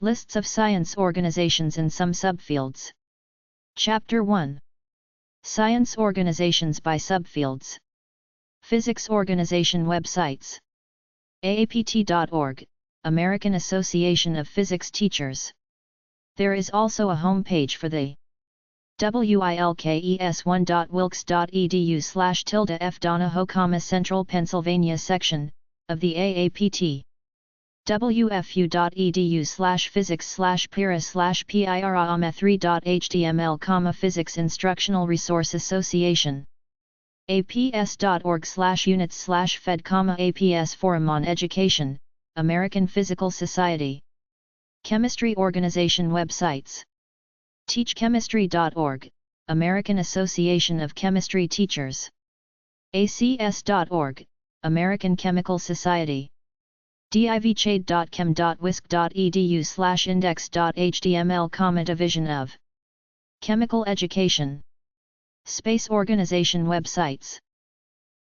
Lists of science organizations and some subfields. Chapter 1. Science organizations by subfields. Physics organization websites. AAPT.org, American Association of Physics Teachers. There is also a home page for the wilkes1.wilkes.edu/f Central Pennsylvania section of the AAPT. wfu.edu/physics/pira/piraame3.html, Physics Instructional Resource Association. aps.org/units/fed, APS Forum on Education, American Physical Society. Chemistry organization websites. teachchemistry.org, American Association of Chemistry Teachers. acs.org, American Chemical Society. divchade.chem.wisc.edu/index.html, Division of Chemical Education. Space organization websites.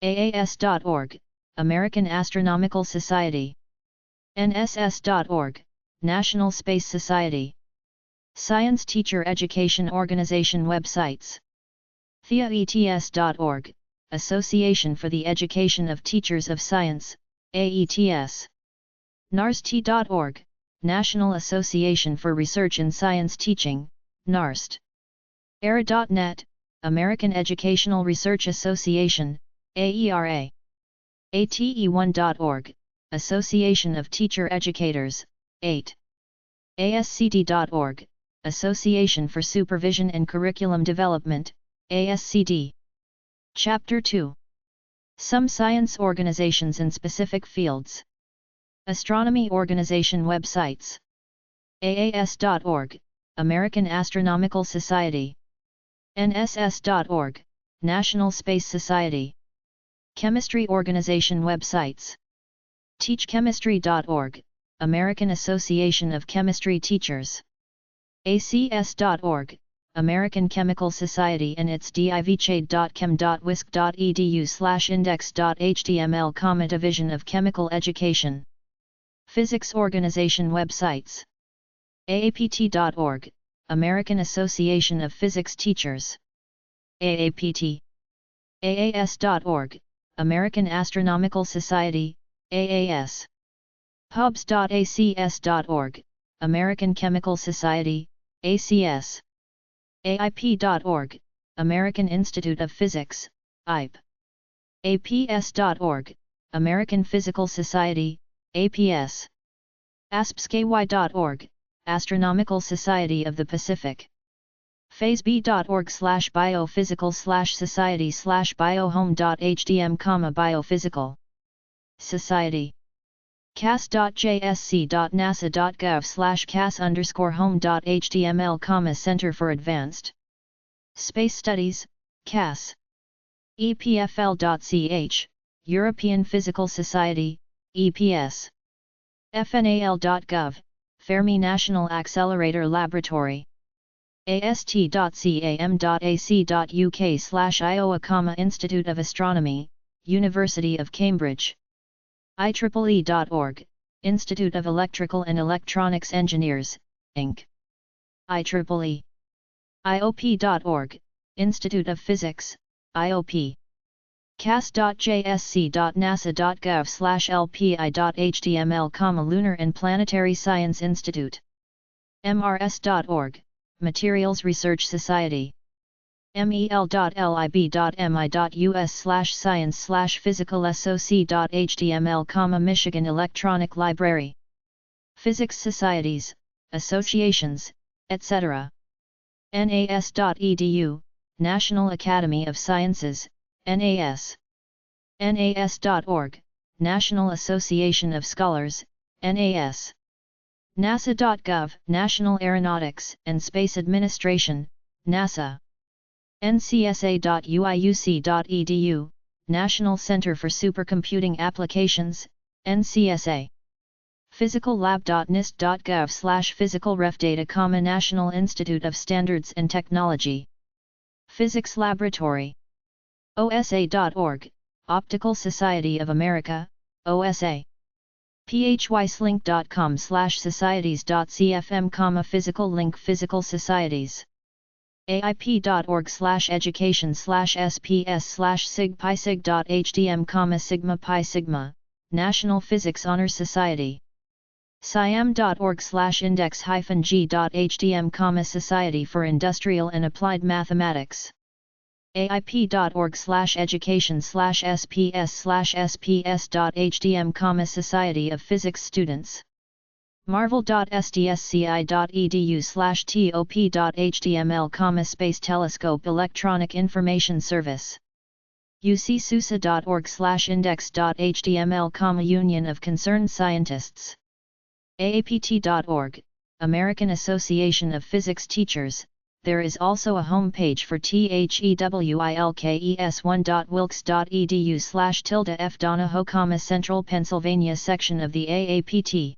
aas.org, American Astronomical Society. nss.org, National Space Society. Science Teacher Education Organization websites. theaets.org, Association for the Education of Teachers of Science, AETS. narst.org, National Association for Research in Science Teaching, NARST. era.net, American Educational Research Association, AERA. ate1.org, Association of Teacher Educators, ATE. ascd.org, Association for Supervision and Curriculum Development, ASCD. Chapter 2. Some science organizations in specific fields. Astronomy organization websites. aas.org, American Astronomical Society. nss.org, National Space Society. Chemistry organization websites. teachchemistry.org, American Association of Chemistry Teachers. acs.org, American Chemical Society and its divchade.chem.wisc.edu/index.html, Division of Chemical Education. Physics organization websites. aapt.org, American Association of Physics Teachers. AAPT. aas.org, American Astronomical Society, AAS. pubs.acs.org, American Chemical Society, ACS. aip.org, American Institute of Physics, AIP. aps.org, American Physical Society, APS. aspsky.org, Astronomical Society of the Pacific. phaseb.org/biophysical/society/biohome.hdm, biophysical society. cas.jsc.nasa.gov/cas_home.html, Center for Advanced Space Studies, CAS. epfl.ch, European Physical Society, EPS. fnal.gov, Fermi National Accelerator Laboratory. ast.cam.ac.uk/Iowa, Institute of Astronomy, University of Cambridge. IEEE.org, Institute of Electrical and Electronics Engineers, Inc. IEEE. IOP.org, Institute of Physics, IOP. cas.jsc.nasa.gov/lpi.html, Lunar and Planetary Science Institute. mrs.org, Materials Research Society. mel.lib.mis/science/physicalsoc.html, Michigan Electronic Library. Physics Societies, Associations, etc. nas.edu, National Academy of Sciences, NAS. nas.org, National Association of Scholars, NAS. nasa.gov, National Aeronautics and Space Administration, NASA. ncsa.uiuc.edu, National Center for Supercomputing Applications, NCSA. physicallab.nist.gov/physicalrefdata, National Institute of Standards and Technology. Physics Laboratory. osa.org, Optical Society of America, OSA. physlinc.com/societies.cfm, physical link physical societies. aip.org/education/sps/sigpisig.hdm, sigma pi sigma, National Physics Honor Society. siam.org/index-g.hdm, Society for Industrial and Applied Mathematics. aip.org/education/sps/sps.hdm, Society of Physics Students. marvel.stsci.edu/top.html, Space Telescope Electronic Information Service. ucsusa.org/index.html, Union of Concerned Scientists. aapt.org, American Association of Physics Teachers. There is also a homepage for thewilkes1.wilkes.edu/f Donahoe, Central Pennsylvania section of the AAPT.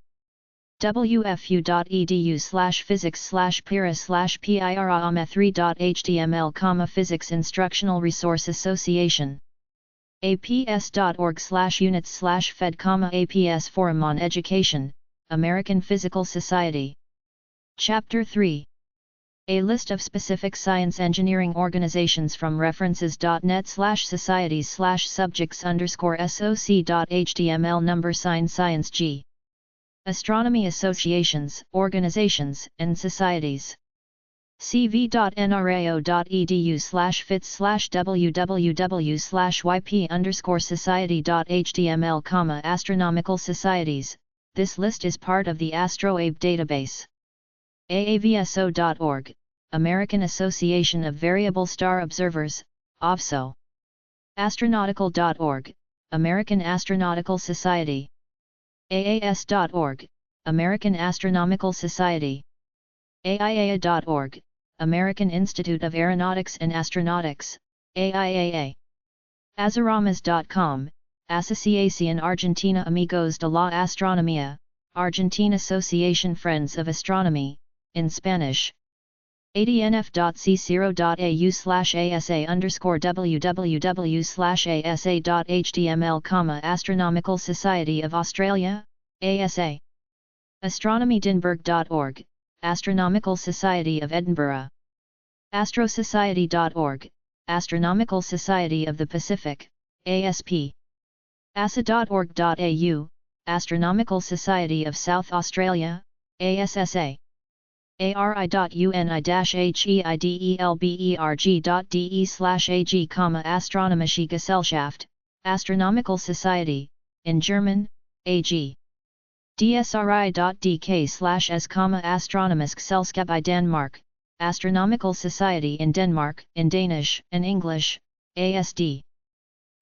wfu.edu/physics/pira/pira-3.html, Physics Instructional Resource Association. aps.org/units/fed, APS Forum on Education, American Physical Society. Chapter 3. A list of specific science engineering organizations from references.net/societies/subjects_soc.html number Science G. Astronomy associations, organizations, and societies. cv.nrao.edu/fits/www/yp_society.html, astronomical societies. This list is part of the AstroAbe database. aavso.org, American Association of Variable Star Observers, AVSO. astronautical.org, American Astronautical Society. aas.org, American Astronomical Society. aiaa.org, American Institute of Aeronautics and Astronautics, AIAA. azaramas.com, Asociación Argentina Amigos de la Astronomía, Argentine Association Friends of Astronomy, in Spanish. adnf.c0.au/asa_www/asa.html, Astronomical Society of Australia, ASA. astronomydinburg.org, Astronomical Society of Edinburgh. astrosociety.org, Astronomical Society of the Pacific, ASP. asa.org.au, Astronomical Society of South Australia, ASSA. ari.uni-heidelberg.de/ag, Astronomische Gesellschaft, Astronomical Society, in German, AG. dsri.dk/s, Astronomisk Selskab I Danmark, Astronomical Society in Denmark, in Danish and English, ASD.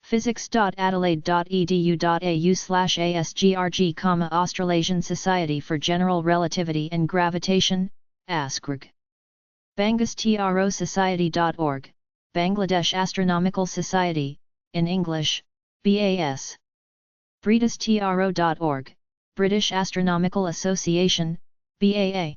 physics.adelaide.edu.au/asgrg, Australasian Society for General Relativity and Gravitation, ASGRG. bangasTRO-society.org, Bangladesh Astronomical Society, in English, BAS. britistro.org, British Astronomical Association, BAA.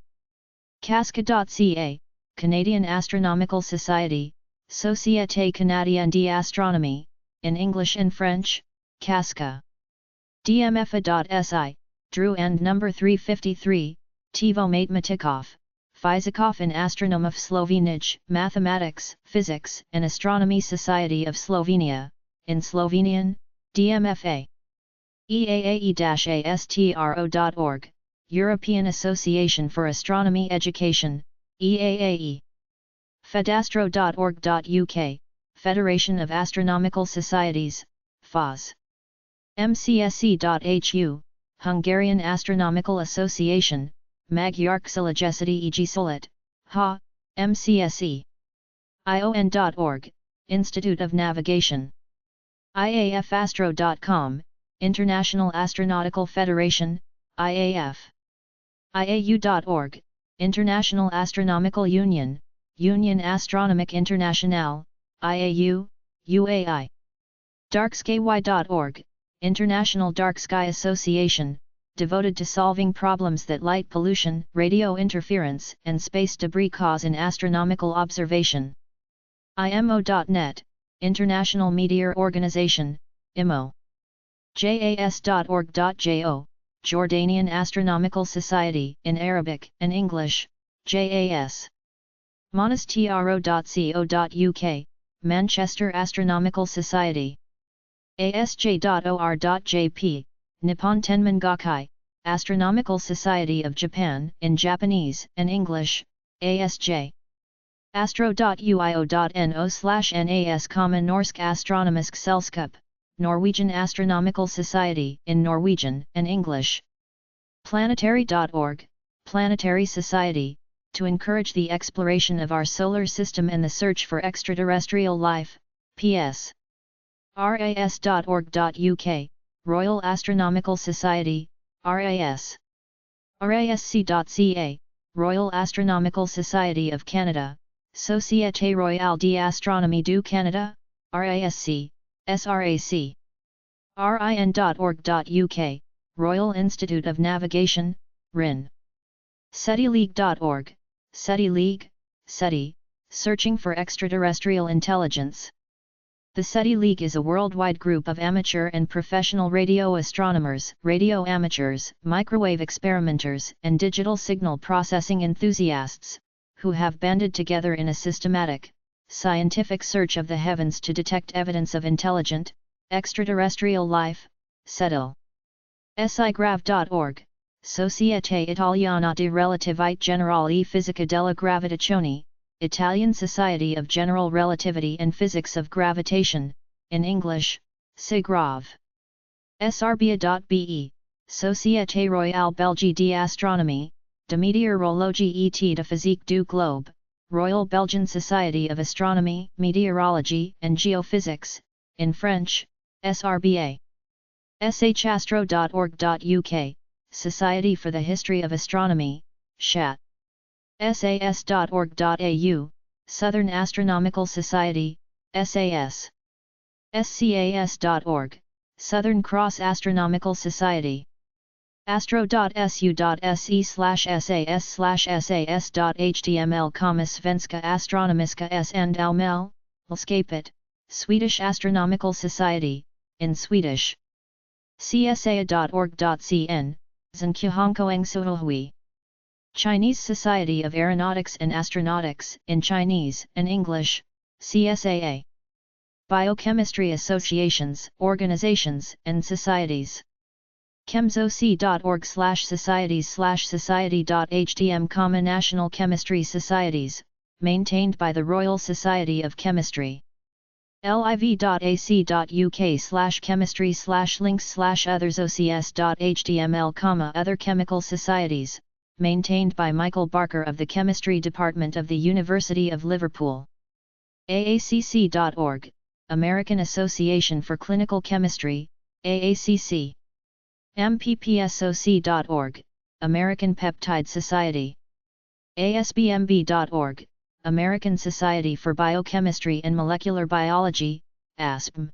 casca.ca, Canadian Astronomical Society, Société Canadienne d'Astronomie, in English and French, CASCA. dmfa.si, Drew and number 353, Tivo Matematikov, Fizikov in Astronomov Slovenij, Mathematics, Physics and Astronomy Society of Slovenia, in Slovenian, DMFA. eaae-astro.org, European Association for Astronomy Education, EAAE. fedastro.org.uk, Federation of Astronomical Societies, FAS. mcsc.hu, Hungarian Astronomical Association, Magyar Szövetségi Egyetemet, HA, MCSE. ion.org, Institute of Navigation. iafastro.com, International Astronautical Federation, IAF. iau.org, International Astronomical Union, Union Astronomique Internationale, IAU, UAI. darksky.org, International Dark Sky Association, devoted to solving problems that light pollution, radio interference, and space debris cause in astronomical observation. IMO.net, International Meteor Organization, IMO. jas.org.jo, Jordanian Astronomical Society, in Arabic and English, JAS. monastro.co.uk, Manchester Astronomical Society. asj.or.jp, Nippon Tenman Gakkai, Astronomical Society of Japan, in Japanese and English, ASJ. astro.uio.no/nas, Norsk Astronomisk Selskap, Norwegian Astronomical Society, in Norwegian and English. Planetary.org, Planetary Society, to encourage the exploration of our solar system and the search for extraterrestrial life, PS. ras.org.uk, Royal Astronomical Society, RAS. rasc.ca, Royal Astronomical Society of Canada, Société Royale d'Astronomie du Canada, RASC, SRAC. rin.org.uk, Royal Institute of Navigation, RIN. SETIleague.org, SETI League, SETI, searching for extraterrestrial intelligence. The SETI League is a worldwide group of amateur and professional radio astronomers, radio amateurs, microwave experimenters, and digital signal processing enthusiasts, who have banded together in a systematic, scientific search of the heavens to detect evidence of intelligent, extraterrestrial life, SETIL. SIGRAV.org, Société Italiana di Relatività Generale e Fisica della Gravitazione, Italian Society of General Relativity and Physics of Gravitation, in English, SIGRAV. SRBA.be, Société Royale Belge d'Astronomie, de Météorologie et de Physique du Globe, Royal Belgian Society of Astronomy, Meteorology and Geophysics, in French, SRBA. shastro.org.uk, Society for the History of Astronomy, SHAT. sas.org.au, Southern Astronomical Society, SAS. scas.org, Southern Cross Astronomical Society. astro.su.se/sas/sas.html, Svenska Astronomiska S and Almel, Skapet, Swedish Astronomical Society, in Swedish. csa.org.cn, Zhenqiangkoeng Suhui. Chinese Society of Aeronautics and Astronautics, in Chinese and English, CSAA. Biochemistry associations, organizations, and societies. chemsoc.org/societies/society.htm, National Chemistry Societies, maintained by the Royal Society of Chemistry. liv.ac.uk/chemistry/links/others/ocs.html, Other chemical societies, maintained by Michael Barker of the Chemistry Department of the University of Liverpool. AACC.org, American Association for Clinical Chemistry, AACC. MPPSOC.org, American Peptide Society. ASBMB.org, American Society for Biochemistry and Molecular Biology, ASBM.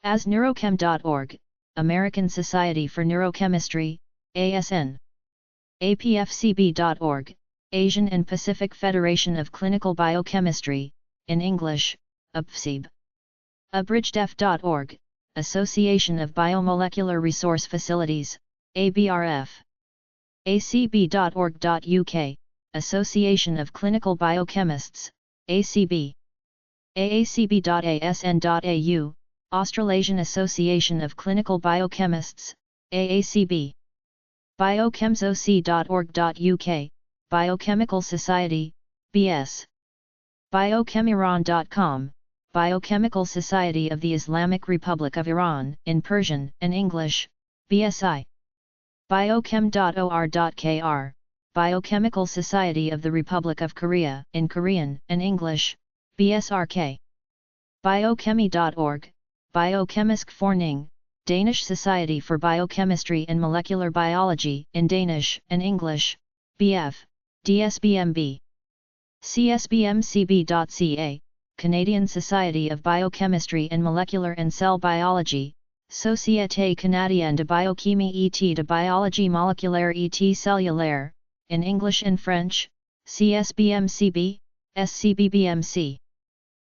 AsNeurochem.org, American Society for Neurochemistry, ASN. APFCB.org, Asian and Pacific Federation of Clinical Biochemistry, in English, APFCB. Abridgedf.org, Association of Biomolecular Resource Facilities, ABRF. acb.org.uk, Association of Clinical Biochemists, ACB. aacb.asn.au, Australasian Association of Clinical Biochemists, AACB. Biochemsoc.org.uk, Biochemical Society, BS. Biochemiran.com, Biochemical Society of the Islamic Republic of Iran, in Persian and English, BSI. Biochem.or.kr, Biochemical Society of the Republic of Korea, in Korean and English, BSRK. Biochemy.org, Biochemisk Forning, Danish Society for Biochemistry and Molecular Biology, in Danish and English, BF, DSBMB. CSBMCB.ca, Canadian Society of Biochemistry and Molecular and Cell Biology, Société Canadienne de Biochimie et de Biologie Moléculaire et Cellulaire, in English and French, CSBMCB, SCBBMC.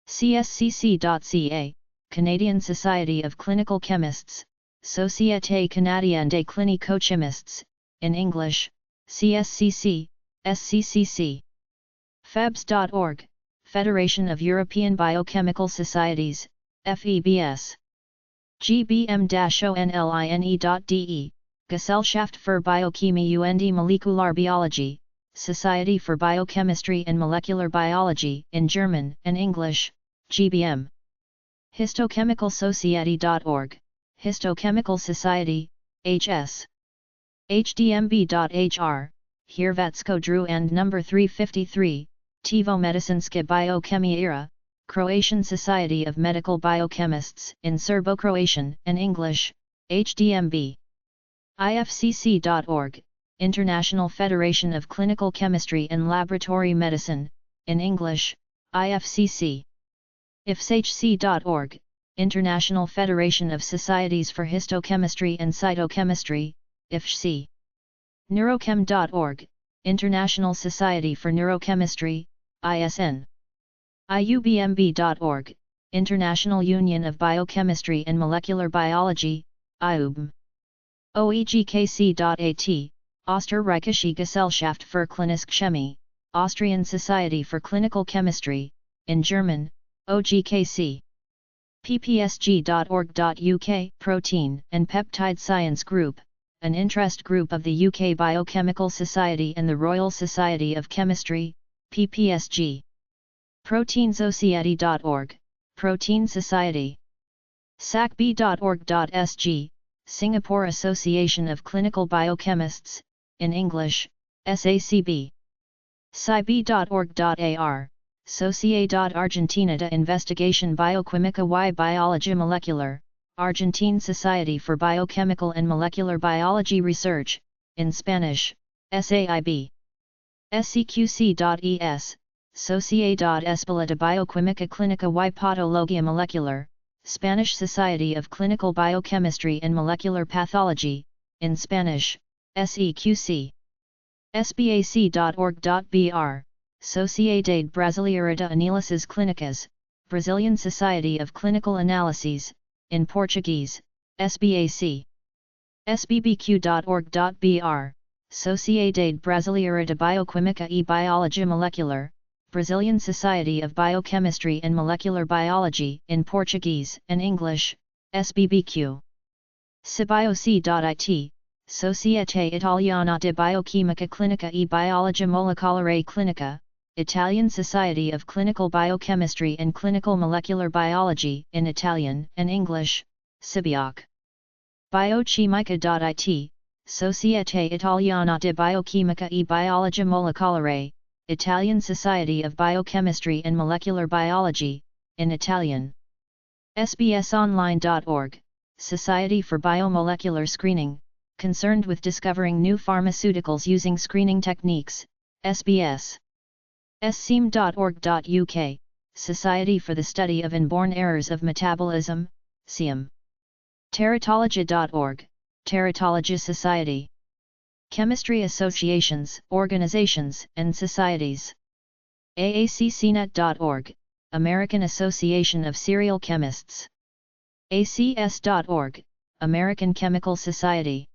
CSCC.ca, Canadian Society of Clinical Chemists, Société Canadienne des Clinico-Chimistes, in English, CSCC, SCCC. FEBS.org, Federation of European Biochemical Societies, FEBS. GBM-ONLINE.de, Gesellschaft für Biochemie und Molekularbiologie, Society for Biochemistry and Molecular Biology, in German and English, GBM. Histochemicalsociety.org, Histochemical Society, HS. hdmb.hr, Hrvatsko Dru and number 353, Tivo Medicinske Biochemie era, Croatian Society of Medical Biochemists, in Serbo-Croatian and English, HDMB. IFCC.org, International Federation of Clinical Chemistry and Laboratory Medicine, in English, IFCC. IFSHC.org, International Federation of Societies for Histochemistry and Cytochemistry, IFSHC. Neurochem.org, International Society for Neurochemistry, ISN. IUBMB.org, International Union of Biochemistry and Molecular Biology, IUBM. OEGKC.at, Österreichische Gesellschaft für Klinische Chemie, Austrian Society for Clinical Chemistry, in German, OGKC. ppsg.org.uk, Protein and Peptide Science Group, an interest group of the UK Biochemical Society and the Royal Society of Chemistry, PPSG. Proteinsociety.org, Protein Society. sacb.org.sg, Singapore Association of Clinical Biochemists, in English, SACB. sciB.org.ar, Sociedad Argentina de Investigación Bioquímica y Biología Molecular, Argentine Society for Biochemical and Molecular Biology Research, in Spanish, SAIB. SCQC.es, Sociedad Española de Bioquímica Clínica y Patología Molecular, Spanish Society of Clinical Biochemistry and Molecular Pathology, in Spanish, SEQC. SBAC.org.br, Sociedade Brasileira de Análises Clínicas, Brazilian Society of Clinical Analyses, in Portuguese, SBAC. SBBQ.org.br, Sociedade Brasileira de Bioquímica e Biologia Molecular, Brazilian Society of Biochemistry and Molecular Biology, in Portuguese and English, SBBQ. Cibioc.it, Société Italiana di Biochimica Clinica e Biologia Molecolare Clinica, Italian Society of Clinical Biochemistry and Clinical Molecular Biology, in Italian and English, Cibioc. Biochimica.it, Société Italiana di Biochimica e Biologia Molecolare, Italian Society of Biochemistry and Molecular Biology, in Italian. sbsonline.org, Society for Biomolecular Screening, concerned with discovering new pharmaceuticals using screening techniques, SBS. scem.org.uk, Society for the Study of Inborn Errors of Metabolism, SEAM. Teratology.org, Teratology Society. Chemistry Associations, Organizations, and Societies. AACCnet.org, American Association of Serial Chemists. ACS.org, American Chemical Society.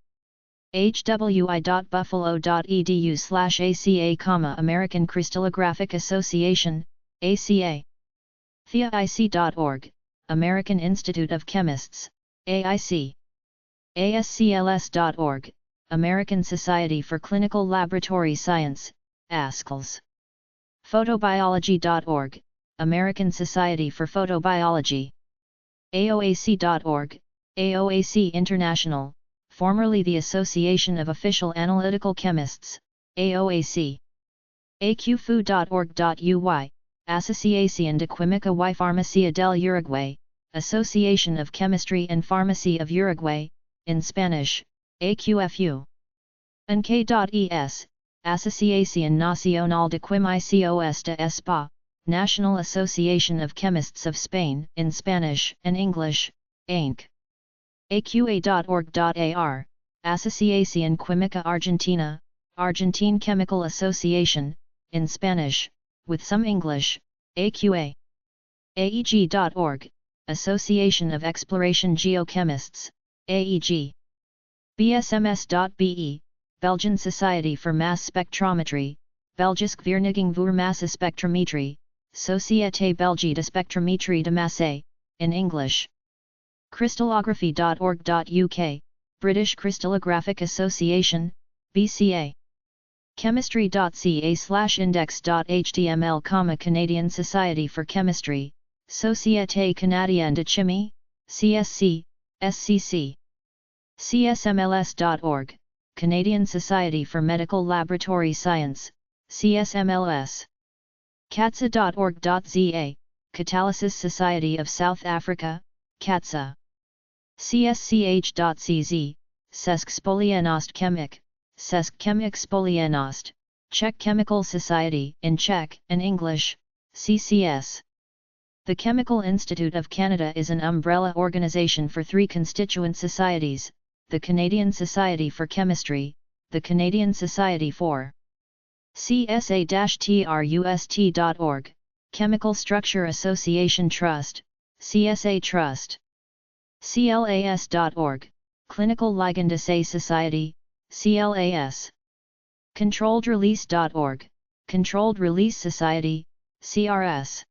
hwi.buffalo.edu/ACA, American Crystallographic Association, ACA. TheAIC.org, American Institute of Chemists, AIC. ASCLS.org, American Society for Clinical Laboratory Science, ASCLS. Photobiology.org, American Society for Photobiology. AOAC.org, AOAC International, formerly the Association of Official Analytical Chemists, AOAC. aqfu.org.uy, Asociación de Química y Farmacia del Uruguay, Association of Chemistry and Pharmacy of Uruguay, in Spanish, AQFU. NK.es, Asociación Nacional de Químicos de España, National Association of Chemists of Spain, in Spanish and English, AINC. AQA.org.ar, Asociación Química Argentina, Argentine Chemical Association, in Spanish, with some English, AQA. AEG.org, Association of Exploration Geochemists, AEG. BSMS.BE, Belgian Society for Mass Spectrometry, Belgisk Vereniging voor Massenspectrometrie, Société Belgique de Spectrométrie de Masse, in English. Crystallography.org.uk, British Crystallographic Association, BCA. Chemistry.ca/index.html, Canadian Society for Chemistry, Société Canadienne de Chimie, CSC, SCC. CSMLS.org, Canadian Society for Medical Laboratory Science, CSMLS. CATSA.org.za, Catalysis Society of South Africa, CATSA. CSCH.cz, Česk Spoljenost Chemik, Česk Chemik Spoljenost, Czech Chemical Society in Czech and English, CCS. The Chemical Institute of Canada is an umbrella organization for three constituent societies: the Canadian Society for Chemistry, the Canadian Society for CSA-TRUST.org, Chemical Structure Association Trust, CSA Trust. CLAS.org, Clinical Ligand Assay Society, CLAS. ControlledRelease.org, Controlled Release Society, CRS.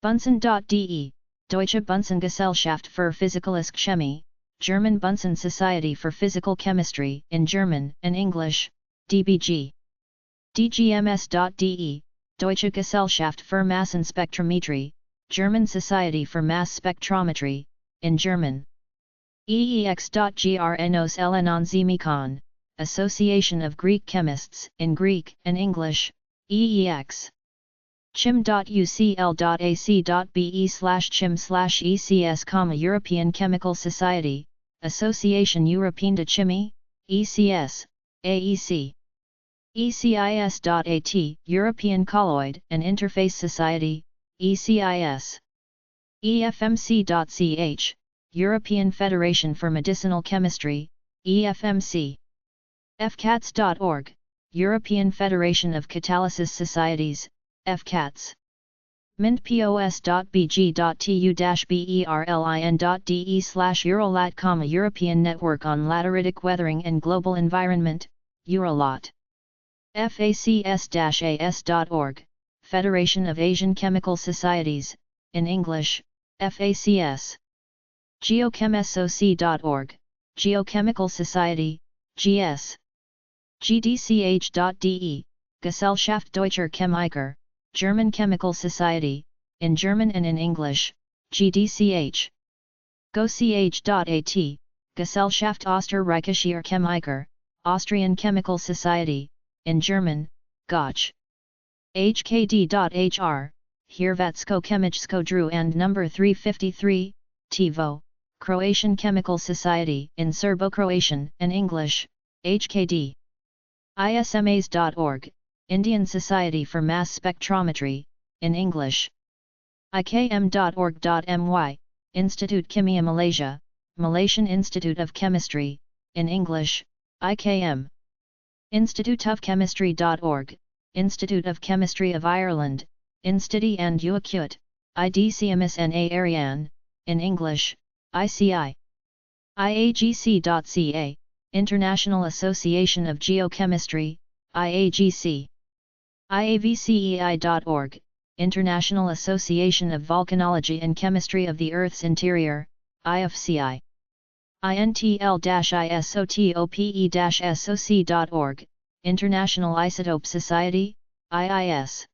Bunsen.de, Deutsche Bunsengesellschaft für Physikalische Chemie, German Bunsen Society for Physical Chemistry in German and English, DBG. DGMS.de, Deutsche Gesellschaft für Massenspektrometrie, German Society for Mass Spectrometry, in German. EEX.GRNOS Ellenonzemikon, Association of Greek Chemists in Greek and English, EEX. chim.ucl.ac.be/chim/ECS, European Chemical Society, Association Européenne de Chimie, ECS, AEC. ECIS.at, European Colloid and Interface Society, ECIS. EFMC.ch, European Federation for Medicinal Chemistry, EFMC. FCATS.org, European Federation of Catalysis Societies, FCATS. mintpos.bg.tu-berlin.de/Eurolat, European Network on Lateritic Weathering and Global Environment, Eurolat. FACS-AS.org, Federation of Asian Chemical Societies, in English, FACS. Geochemsoc.org, Geochemical Society, GS. GDCH.de, Gesellschaft Deutscher Chemiker, German Chemical Society, in German and in English, GDCH. GOCH.at, Gesellschaft Österreichischer Chemiker, Austrian Chemical Society, in German, GOCH. HKD.hr, Hrvatsko Chemičko Dru and No. 353, TiVo, Croatian Chemical Society in Serbo-Croatian and English, HKD. ISMAs.org, Indian Society for Mass Spectrometry, in English. IKM.org.my, Institute Kimia Malaysia, Malaysian Institute of Chemistry, in English, IKM. Instituteofchemistry.org, Institute of Chemistry of Ireland, Institi and Uakut, IDCMS na Ariane, in English, ICI. IAGC.ca, International Association of Geochemistry, IAGC. IAVCEI.org, International Association of Volcanology and Chemistry of the Earth's Interior, IFCI. INTL-ISOTOPE-SOC.org, International Isotope Society, IIS.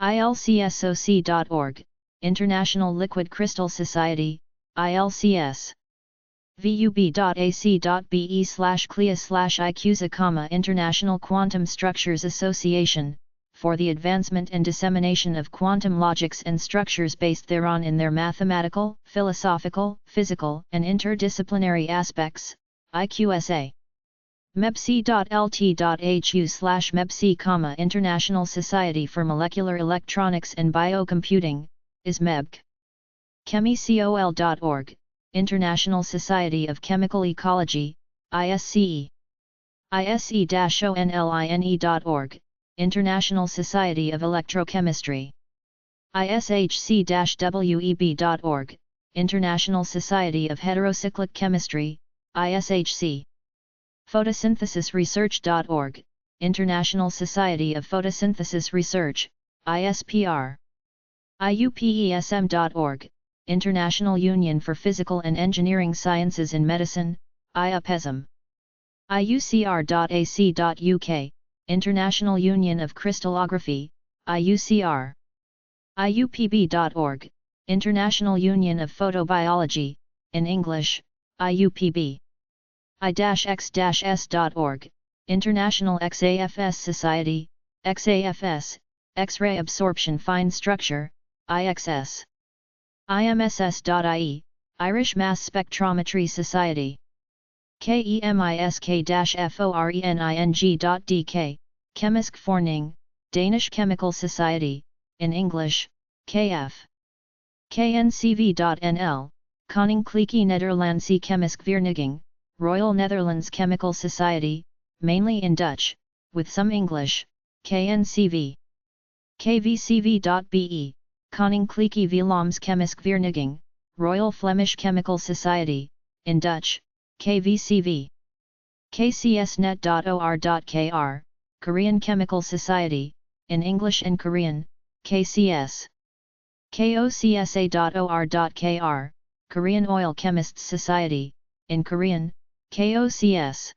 ILCSOC.org, International Liquid Crystal Society, ILCS. VUB.ac.be/CLIA/IQSA, International Quantum Structures Association, for the advancement and dissemination of quantum logics and structures based thereon in their mathematical, philosophical, physical, and interdisciplinary aspects, IQSA. MEBC.lt.hu/MEBC, International Society for Molecular Electronics and Biocomputing, ISMEBC. ChemiCol.org, International Society of Chemical Ecology, ISCE. ISE-ONLINE.org, International Society of Electrochemistry. ISHC-WEB.org, International Society of Heterocyclic Chemistry, ISHC. Photosynthesisresearch.org, International Society of Photosynthesis Research, ISPR. IUPESM.org, International Union for Physical and Engineering Sciences in Medicine, IUPESM. IUCR.ac.uk, International Union of Crystallography, IUCR. IUPB.org, International Union of Photobiology, in English, IUPB. I-X-S.org, International XAFS Society, XAFS, X-ray Absorption Fine Structure, IXS. IMSS.ie, Irish Mass Spectrometry Society. KEMISK-FORENING.DK, Kemisk Forning, Danish Chemical Society, in English, KF. KNCV.NL, Koninklijke Nederlandse Chemisk Vereniging, Royal Netherlands Chemical Society, mainly in Dutch, with some English, KNCV. KVCV.BE, Koninklijke Vlaams Chemisk Vereniging, Royal Flemish Chemical Society, in Dutch, KVCV. KCSnet.or.kr, Korean Chemical Society, in English and Korean, KCS. KOCSA.or.kr, Korean Oil Chemists Society, in Korean, KOCS.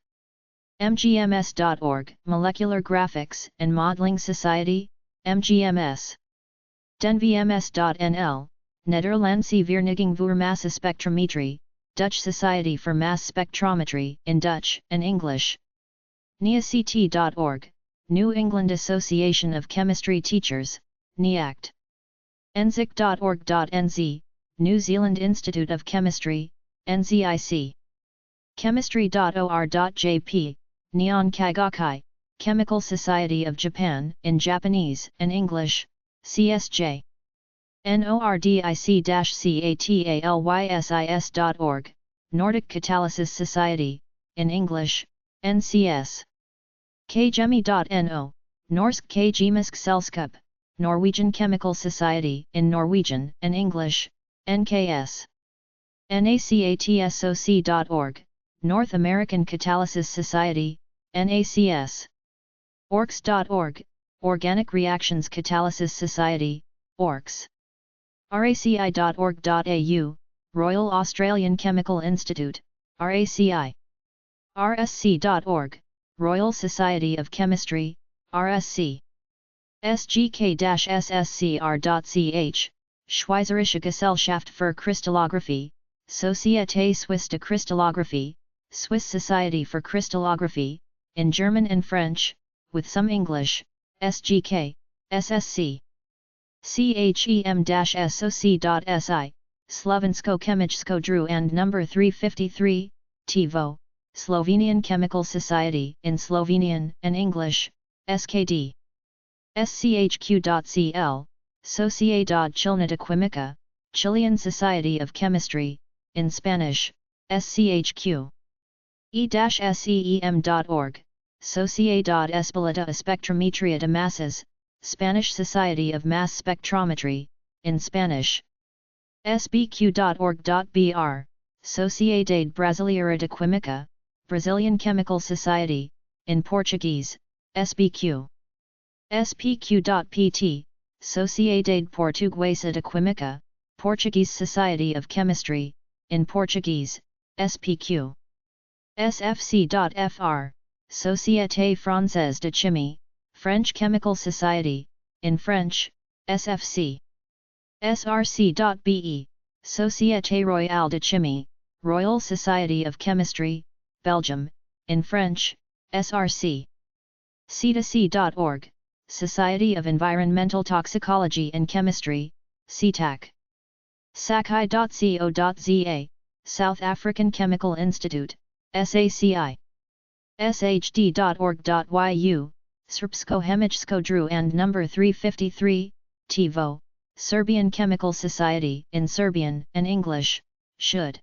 MGMS.org, Molecular Graphics and Modeling Society, MGMS. DenVMS.nl, Nederlandse Vereniging voor Massaspectrometrie, Dutch Society for Mass Spectrometry, in Dutch and English. NIACT.org, New England Association of Chemistry Teachers, NIACT. NZIC.org.nz, New Zealand Institute of Chemistry, NZIC. Chemistry.or.jp, Nihon Kagakai, Chemical Society of Japan, in Japanese and English, CSJ. NORDIC-CATALYSIS.org, Nordic Catalysis Society, in English, NCS. KGEMI.no, Norsk Kjemisk Selskap, Norwegian Chemical Society, in Norwegian and English, NKS. NACATSOC.org, North American Catalysis Society, NACS. ORCS.org, Organic Reactions Catalysis Society, ORCS. RACI.org.au, Royal Australian Chemical Institute, RACI. RSC.org, Royal Society of Chemistry, RSC. SGK-SSCR.ch, Schweizerische Gesellschaft für Kristallographie, Société Suisse de Cristallographie, Swiss Society for Crystallography, in German and French, with some English, SGK, SSC. CHEM-SOC.SI, Slovensko Chemičko Dru and No. 353, TiVo, Slovenian Chemical Society, in Slovenian and English, SKD. SCHQ.CL, Sociedad Chilena de Química, Chilean Society of Chemistry, in Spanish, SCHQ. E-SEEM.org, Sociedad Española de Espectrometría de Masas, Spanish Society of Mass Spectrometry, in Spanish. SBQ.org.br, Sociedade Brasileira de Química, Brazilian Chemical Society, in Portuguese, SBQ. SPQ.pt, Sociedade Portuguesa de Química, Portuguese Society of Chemistry, in Portuguese, SPQ. SFC.fr, Société Française de Chimie, French Chemical Society, in French, SFC. SRC.be, Société Royale de Chimie, Royal Society of Chemistry, Belgium, in French, SRC. C2C.org, Society of Environmental Toxicology and Chemistry, CTAC. Sakai.co.za, South African Chemical Institute, SACI. SHD.org.yu, Srpsko Chemičko Dru and No. 353, TiVo, Serbian Chemical Society, in Serbian and English, should.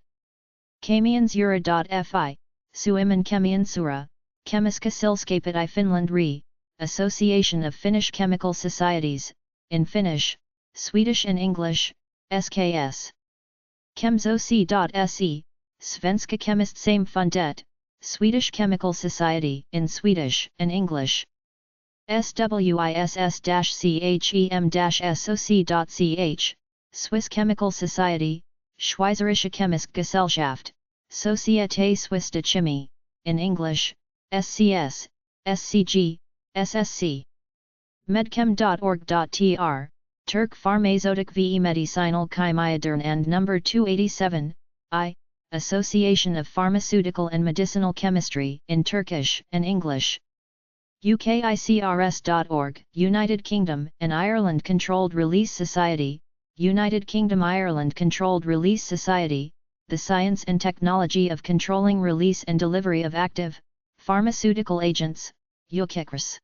Kemiansura.fi, Suomen Kemiansura, Kemiska Sällskapet I Finland Re, Association of Finnish Chemical Societies, in Finnish, Swedish and English, SKS. Chemsoc.se, Svenska Kemistsamfundet, Swedish Chemical Society in Swedish and English. SWISS-CHEM-SOC.ch, Swiss Chemical Society, Schweizerische Chemische Gesellschaft, Société Suisse de Chimie, in English, SCS, SCG, SSC. Medchem.org.tr, Türk Pharmaceutik ve Medicinal Kimyadern and No. 287, I, Association of Pharmaceutical and Medicinal Chemistry in Turkish and English. UKICRS.org, United Kingdom and Ireland Controlled Release Society, United Kingdom Ireland Controlled Release Society, the science and technology of controlling release and delivery of active, pharmaceutical agents, UKICRS.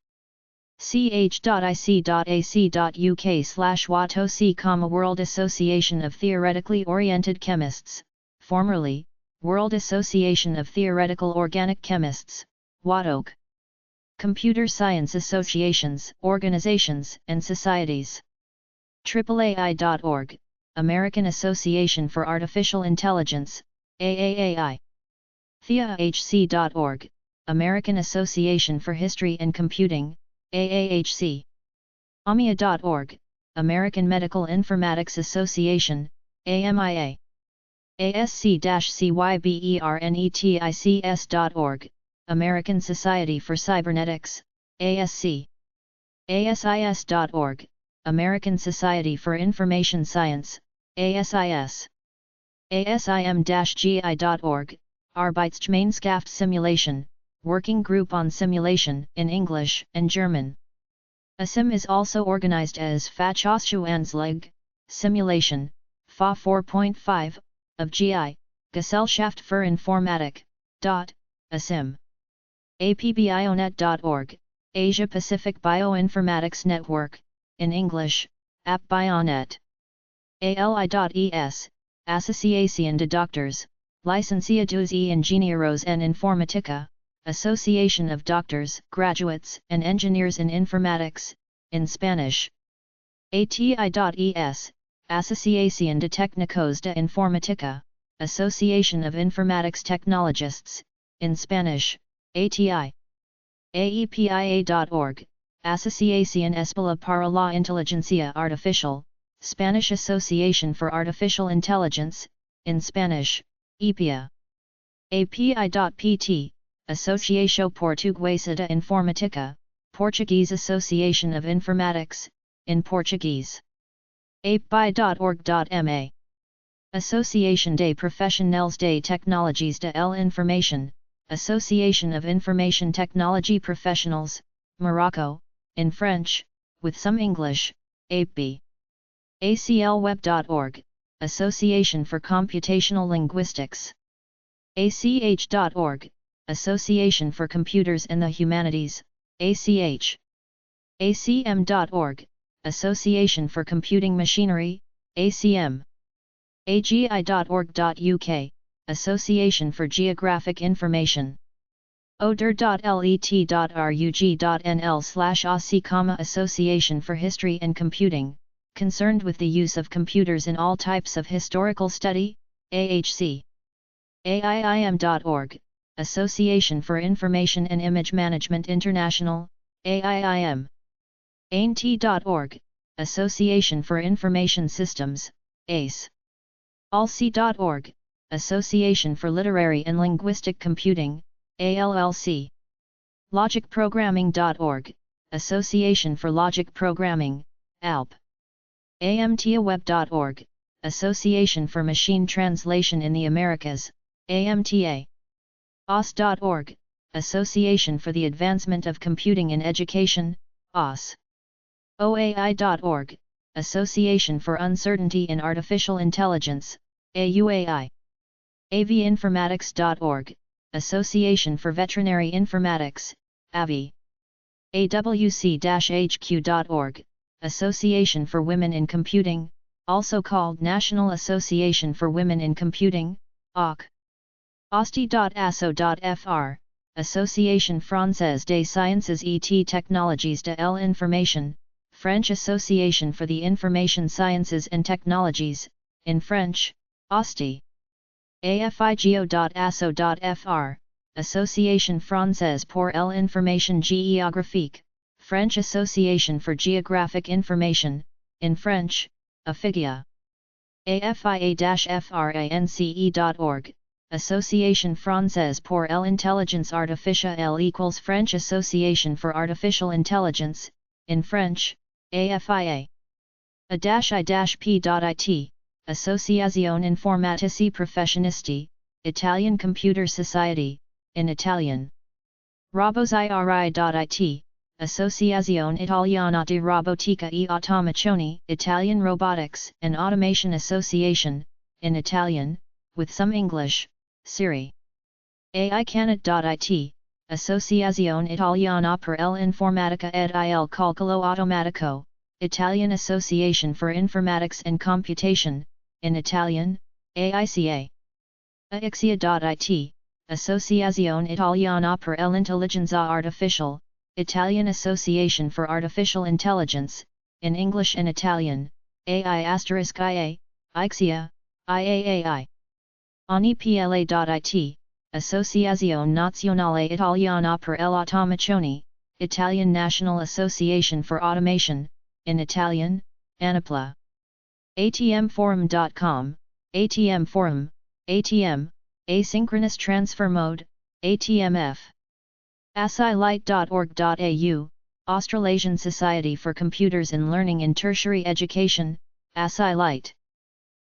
ch.ic.ac.uk/WATOC, World Association of Theoretically Oriented Chemists, formerly, World Association of Theoretical Organic Chemists, WATOC. Computer Science Associations, Organizations, and Societies. AAAI.org, American Association for Artificial Intelligence, AAAI. TheaHC.org, American Association for History and Computing, AAHC. AMIA.org, American Medical Informatics Association, AMIA. ASC-CYBERNETICS.org, American Society for Cybernetics, ASC. ASIS.org, American Society for Information Science, ASIS. ASIM-GI.org, Arbeitsgemeinschaft Simulation, Working Group on Simulation in English and German. ASIM is also organized as Fachausschauanzug, Simulation, FA 4.5, of GI, Gesellschaft für Informatik, ASIM. APBionet.org, Asia Pacific Bioinformatics Network, in English, AppBionet. ALI.es, Asociación de Doctores, Licenciados y Ingenieros en Informática, Association of Doctors, Graduates, and Engineers in Informatics, in Spanish. ATI.es, Asociación de Técnicos de Informática, Association of Informatics Technologists, in Spanish, ATI. AEPIA.org, Asociación Española para la Inteligencia Artificial, Spanish Association for Artificial Intelligence, in Spanish, EPIA. API.pt, Associação Portuguesa de Informática, Portuguese Association of Informatics, in Portuguese. API.org.ma. Association des Professionnels des Technologies de l'Information, Association of Information Technology Professionals, Morocco, in French, with some English, AP. ACLweb.org, Association for Computational Linguistics. ACH.org, Association for Computers and the Humanities, ACH. ACM.org, Association for Computing Machinery, ACM. AGI.org.uk, Association for Geographic Information. oder.let.rug.nl/ASI, Association for History and Computing, concerned with the use of computers in all types of historical study, AHC. AIIM.org, Association for Information and Image Management International, AIIM. AINT.org, Association for Information Systems, ACE. ALSI.org, Association for Literary and Linguistic Computing, ALLC. Logicprogramming.org, Association for Logic Programming, ALP. AMTAweb.org, Association for Machine Translation in the Americas, AMTA. OS.org, Association for the Advancement of Computing in Education, OS. OAI.org, Association for Uncertainty in Artificial Intelligence, AUAI. AVinformatics.org, Association for Veterinary Informatics, AVI. AWC-HQ.org, Association for Women in Computing, also called National Association for Women in Computing, AUC. ASTI.asso.fr, Association Française des Sciences et Technologies de l'Information, French Association for the Information Sciences and Technologies, in French, AFIGO.asso.fr, Association Française pour l'Information Géographique, French Association for Geographic Information, in French, AFIGIA. AFIA-France.org, Association Française pour l'Intelligence Artificielle equals French Association for Artificial Intelligence, in French, AFIA. A-I-P.IT, Associazione Informatici Professionisti, Italian Computer Society, in Italian. Robosiri.it, Associazione Italiana di Robotica e Automazione, Italian Robotics and Automation Association, in Italian, with some English, Siri. AICANIT.it, Associazione Italiana per l'Informatica ed il Calcolo Automatico, Italian Association for Informatics and Computation, in Italian, AICA. AIXIA.it, Associazione Italiana per l'Intelligenza Artificiale, Italian Association for Artificial Intelligence, in English and Italian, AI*IA, IXIA, IAAI. ANIPLA.it, Associazione Nazionale Italiana per l'Automazione, Italian National Association for Automation, in Italian, ANIPLA. ATMforum.com, ATM Forum, ATM, Asynchronous Transfer Mode, ATMF. ASILite.org.au, Australasian Society for Computers and Learning in Tertiary Education, ASILite.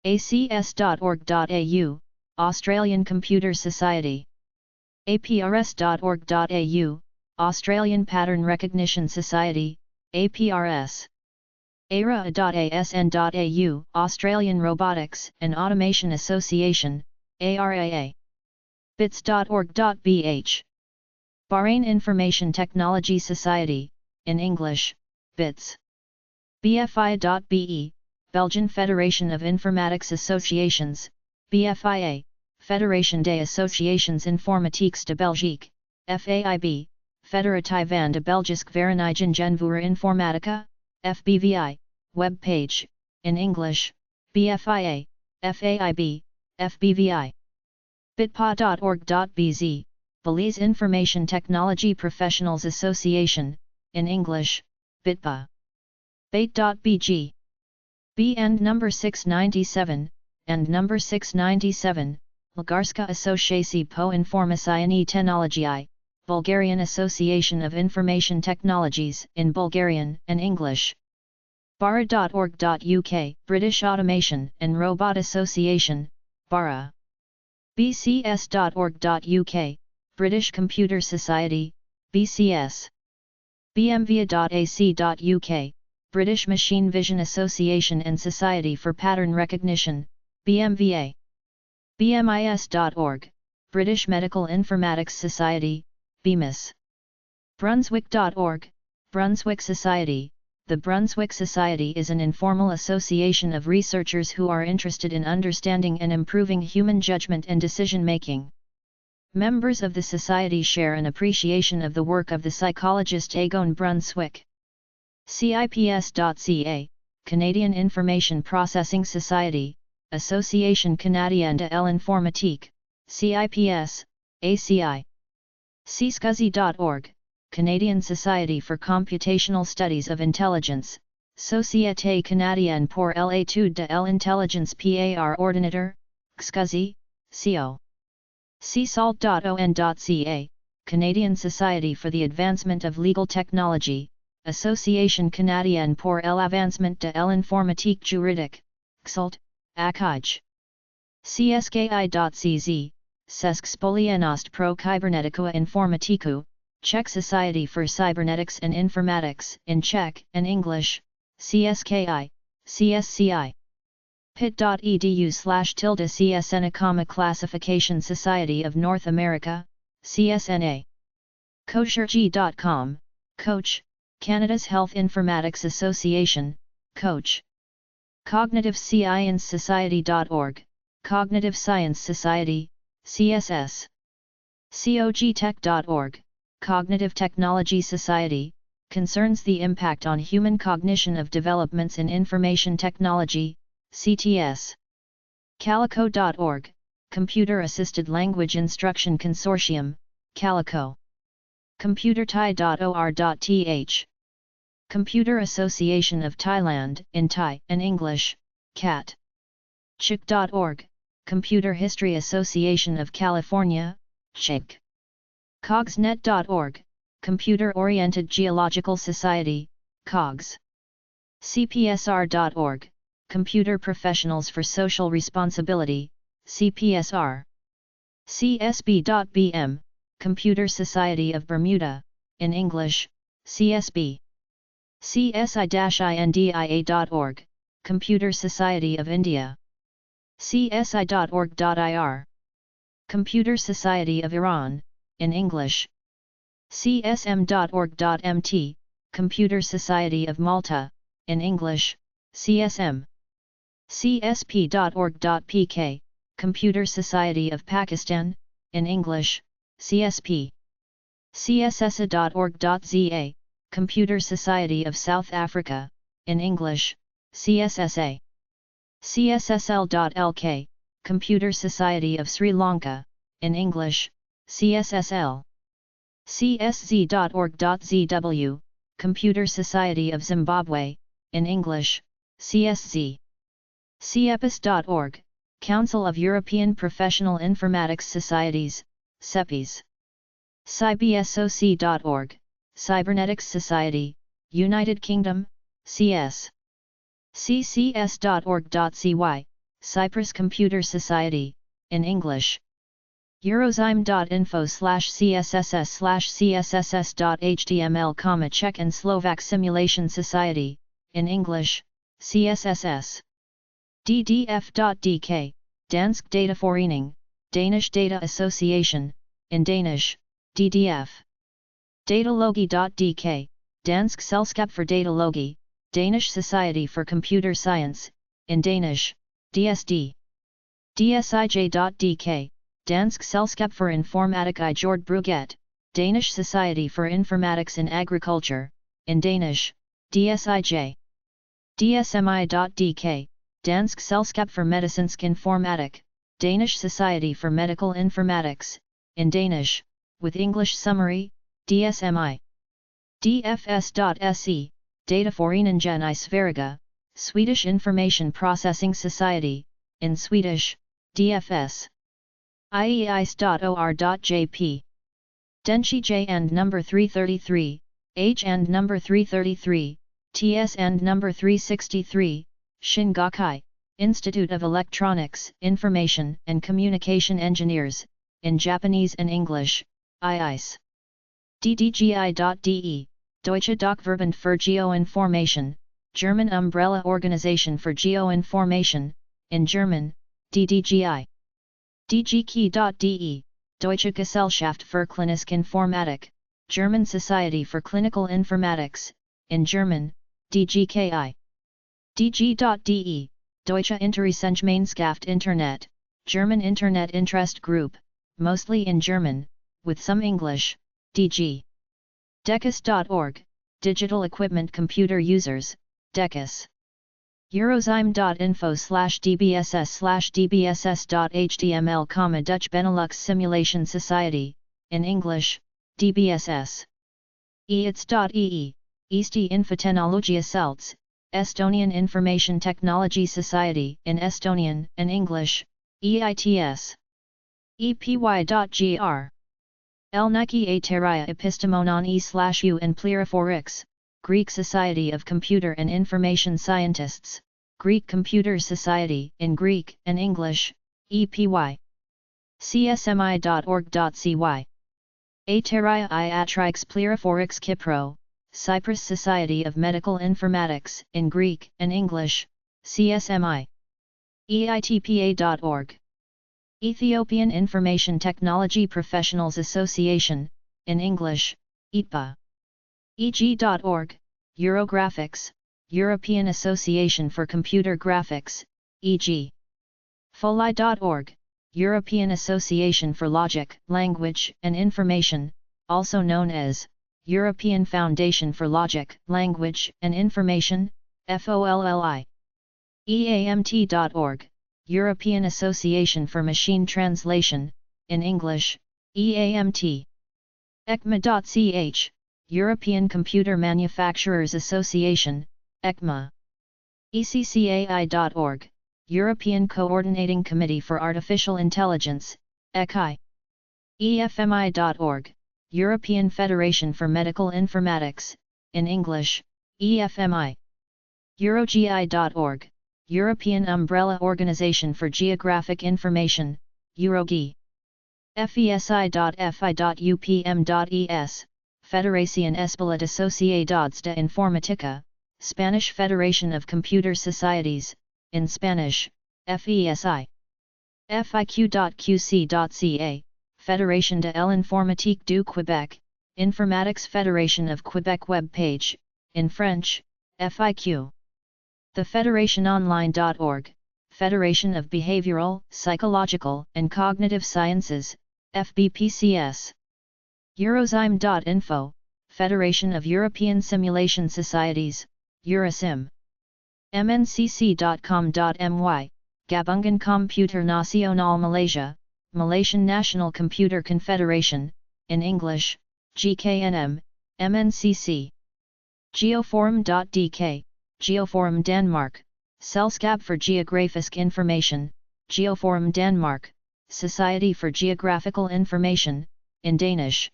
ACS.org.au, Australian Computer Society. APRS.org.au, Australian Pattern Recognition Society, APRS. ARA.asn.au, Australian Robotics and Automation Association, ARAA. BITS.org.bh. Bahrain Information Technology Society, in English, BITS. BFI.be, Belgian Federation of Informatics Associations, BFIA, Fédération des Associations Informatiques de Belgique, FAIB, Federativaan de Belgische Verenigingen voor Informatica, FBVI, web page, in English, BFIA, FAIB, FBVI. Bitpa.org.bz, Belize Information Technology Professionals Association, in English, BITPA. Bait.bg. B and number 697, and number 697, Bulgarska Asociacji po Informacyjnej Technologii, Bulgarian Association of Information Technologies, in Bulgarian and English. Bara.org.uk, British Automation and Robot Association, BARA. bcs.org.uk, British Computer Society, BCS. bmvia.ac.uk, British Machine Vision Association and Society for Pattern Recognition, BMVA. bmis.org, British Medical Informatics Society, BMIS. Brunswick.org, Brunswick Society. The Brunswick Society is an informal association of researchers who are interested in understanding and improving human judgment and decision-making. Members of the society share an appreciation of the work of the psychologist Egon Brunswick. CIPS.ca, Canadian Information Processing Society, Association Canadienne de l'Informatique, CIPS, ACI. CSCSI.org, Canadian Society for Computational Studies of Intelligence, Société Canadienne pour l'étude de l'intelligence par ordinateur, CSCSI, CO. CSALT.on.ca, Canadian Society for the Advancement of Legal Technology, Association Canadienne pour l'avancement de l'informatique juridique, CSALT, ACIJ. CSKI.cz, Česk Společnost pro kybernetickou informatiku, Czech Society for Cybernetics and Informatics, in Czech and English, CSKI, CSCI. pit.edu/CSNA, Classification Society of North America, CSNA. CoachRG.com, Coach, Canada's Health Informatics Association, Coach. Cognitive Science Society.org, Cognitive Science Society, CSS. COGTech.org, Cognitive Technology Society, concerns the impact on human cognition of developments in information technology, CTS. Calico.org, Computer Assisted Language Instruction Consortium, Calico. ComputerThai.or.th. Computer Association of Thailand, in Thai and English, CAT. Chick.org, Computer History Association of California, CHIC. Cogsnet.org, Computer Oriented Geological Society, COGS. CPSR.org, Computer Professionals for Social Responsibility, CPSR. CSB.bm, Computer Society of Bermuda, in English, CSB. CSI-INDIA.org, Computer Society of India. CSI.org.ir. Computer Society of Iran, in English. CSM.org.mt, Computer Society of Malta, in English, CSM. CSP.org.pk, Computer Society of Pakistan, in English, CSP. CSSA.org.za, Computer Society of South Africa, in English, CSSA. CSSL.lk, Computer Society of Sri Lanka, in English, CSSL. CSZ.org.zw, Computer Society of Zimbabwe, in English, CSZ. CEPIS.org, Council of European Professional Informatics Societies, CEPIS. CybSOC.org, Cybernetics Society, United Kingdom, CS. CCS.org.cy, Cyprus Computer Society, in English. Eurozyme.info/csss/csss.html, Czech and Slovak Simulation Society, in English, CSSS. DDF.dk, Dansk Dataforening, Danish Data Association, in Danish, DDF. Datalogi.dk, Dansk Selskab for Datalogi, Danish Society for Computer Science, in Danish, DSD. DSIJ.dk, Dansk Selskab for Informatik I Jordbruget, Danish Society for Informatics in Agriculture, in Danish, DSIJ. DSMI.dk, Dansk Selskab for Medicinsk Informatik, Danish Society for Medical Informatics, in Danish, with English summary, DSMI. DFS.se, Dataforeningen I Sverige, Swedish Information Processing Society, in Swedish, DFS. IEIS.or.jp. Denshi J and number 333, H and number 333, TS and number 363, Shingakai, Institute of Electronics, Information and Communication Engineers, in Japanese and English, IIS. DDGI.de, Deutsche Dachverband für Geoinformation, German umbrella organization for geoinformation, in German, DDGI. DGKey.de, Deutsche Gesellschaft für Klinische Informatik, German Society for Clinical Informatics, in German, DGKI. DG.de, Deutsche Interessensgemeinschaft Internet, German Internet Interest Group, mostly in German, with some English, DG. Decus.org, Digital Equipment Computer Users, Decus. Eurozyme.info/dbss/dbss.html, Dutch Benelux Simulation Society, in English, DBSS. EITS.ee, Eesti Infotehnoloogia Selts, Estonian Information Technology Society, in Estonian and English, EITS. EPY.gr. Elniki Ateria Epistemonon e/u and Pleriforix, Greek Society of Computer and Information Scientists, Greek Computer Society, in Greek and English, EPY. CSMI.org.cy. Ateria I Atrix Pleriforix Kipro, Cyprus Society of Medical Informatics, in Greek and English, CSMI. EITPA.org. Ethiopian Information Technology Professionals Association, in English, ETPA. EG.org, Eurographics, European Association for Computer Graphics, EG. Foli.org, European Association for Logic, Language and Information, also known as European Foundation for Logic, Language and Information, FOLLI. EAMT.org, European Association for Machine Translation, in English, EAMT. ECMA.ch, European Computer Manufacturers Association, ECMA. ECCAI.org, European Coordinating Committee for Artificial Intelligence, ECI. EFMI.org, European Federation for Medical Informatics, in English, EFMI. EuroGI.org, European Umbrella Organization for Geographic Information, EuroGI. FESI.FI.UPM.ES, Federación Española de Sociedades de Informática, Spanish Federation of Computer Societies, in Spanish, FESI. FIQ.QC.ca, Fédération de l'Informatique du Québec, Informatics Federation of Quebec web page, in French, FIQ. The FederationOnline.org, Federation of Behavioral, Psychological, and Cognitive Sciences, FBPCS. Eurozyme.info, Federation of European Simulation Societies, Eurosim. MNCC.com.my, Gabungan Computer Nacional Malaysia, Malaysian National Computer Confederation, in English, GKNM, MNCC. Geoforum.dk, Geoforum Denmark, Selskab for Geografisk Information, Geoforum Denmark, Society for Geographical Information, in Danish.